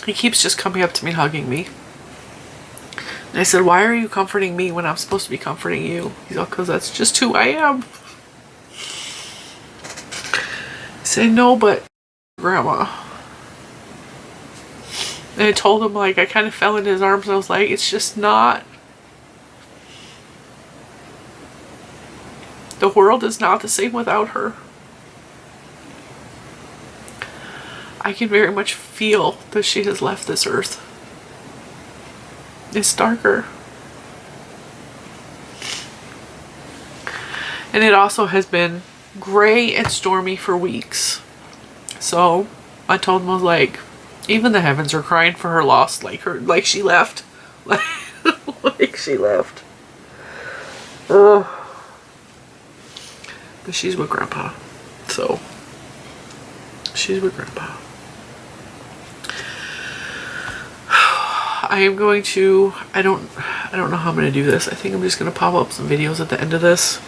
Speaker 1: he keeps just coming up to me and hugging me. And I said, why are you comforting me when I'm supposed to be comforting you? He's all, because that's just who I am. I said, no, but Grandma. And I told him, like, I kind of fell into his arms and I was like, it's just not. The world is not the same without her. I can very much feel that she has left this earth. It's darker. And it also has been gray and stormy for weeks. So I told him, I was like, even the heavens are crying for her loss, like she left. Like she left. Ugh. But she's with Grandpa. So she's with Grandpa. I am going to, I don't know how I'm going to do this. I think I'm just going to pop up some videos at the end of this.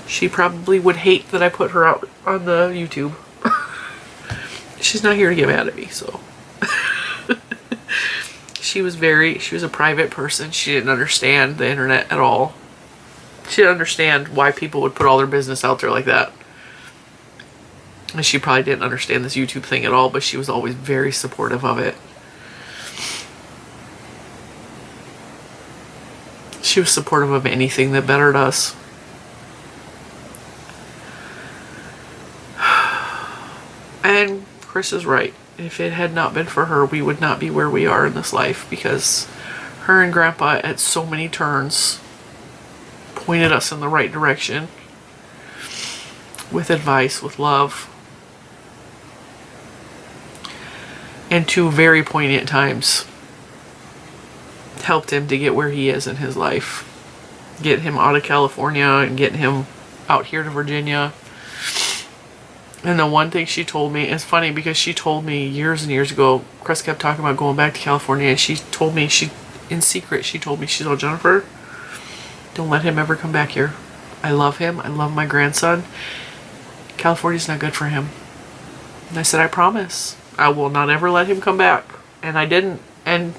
Speaker 1: She probably would hate that I put her out on the YouTube. She's not here to get mad at me, so. She was a private person. She didn't understand the internet at all. She didn't understand why people would put all their business out there like that. And she probably didn't understand this YouTube thing at all, but she was always very supportive of it. She was supportive of anything that bettered us. And Chris is right. If it had not been for her, we would not be where we are in this life, because her and Grandpa at so many turns pointed us in the right direction with advice, with love, and two very poignant times helped him to get where he is in his life. Get him out of California and getting him out here to Virginia. And the one thing she told me, it's funny because she told me years and years ago, Chris kept talking about going back to California, and she told me, in secret, she told me, she said, Jennifer, don't let him ever come back here. I love him. I love my grandson. California's not good for him. And I said, I promise. I will not ever let him come back. And I didn't. And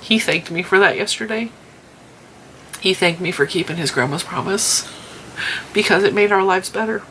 Speaker 1: he thanked me for that yesterday. He thanked me for keeping his grandma's promise, because it made our lives better.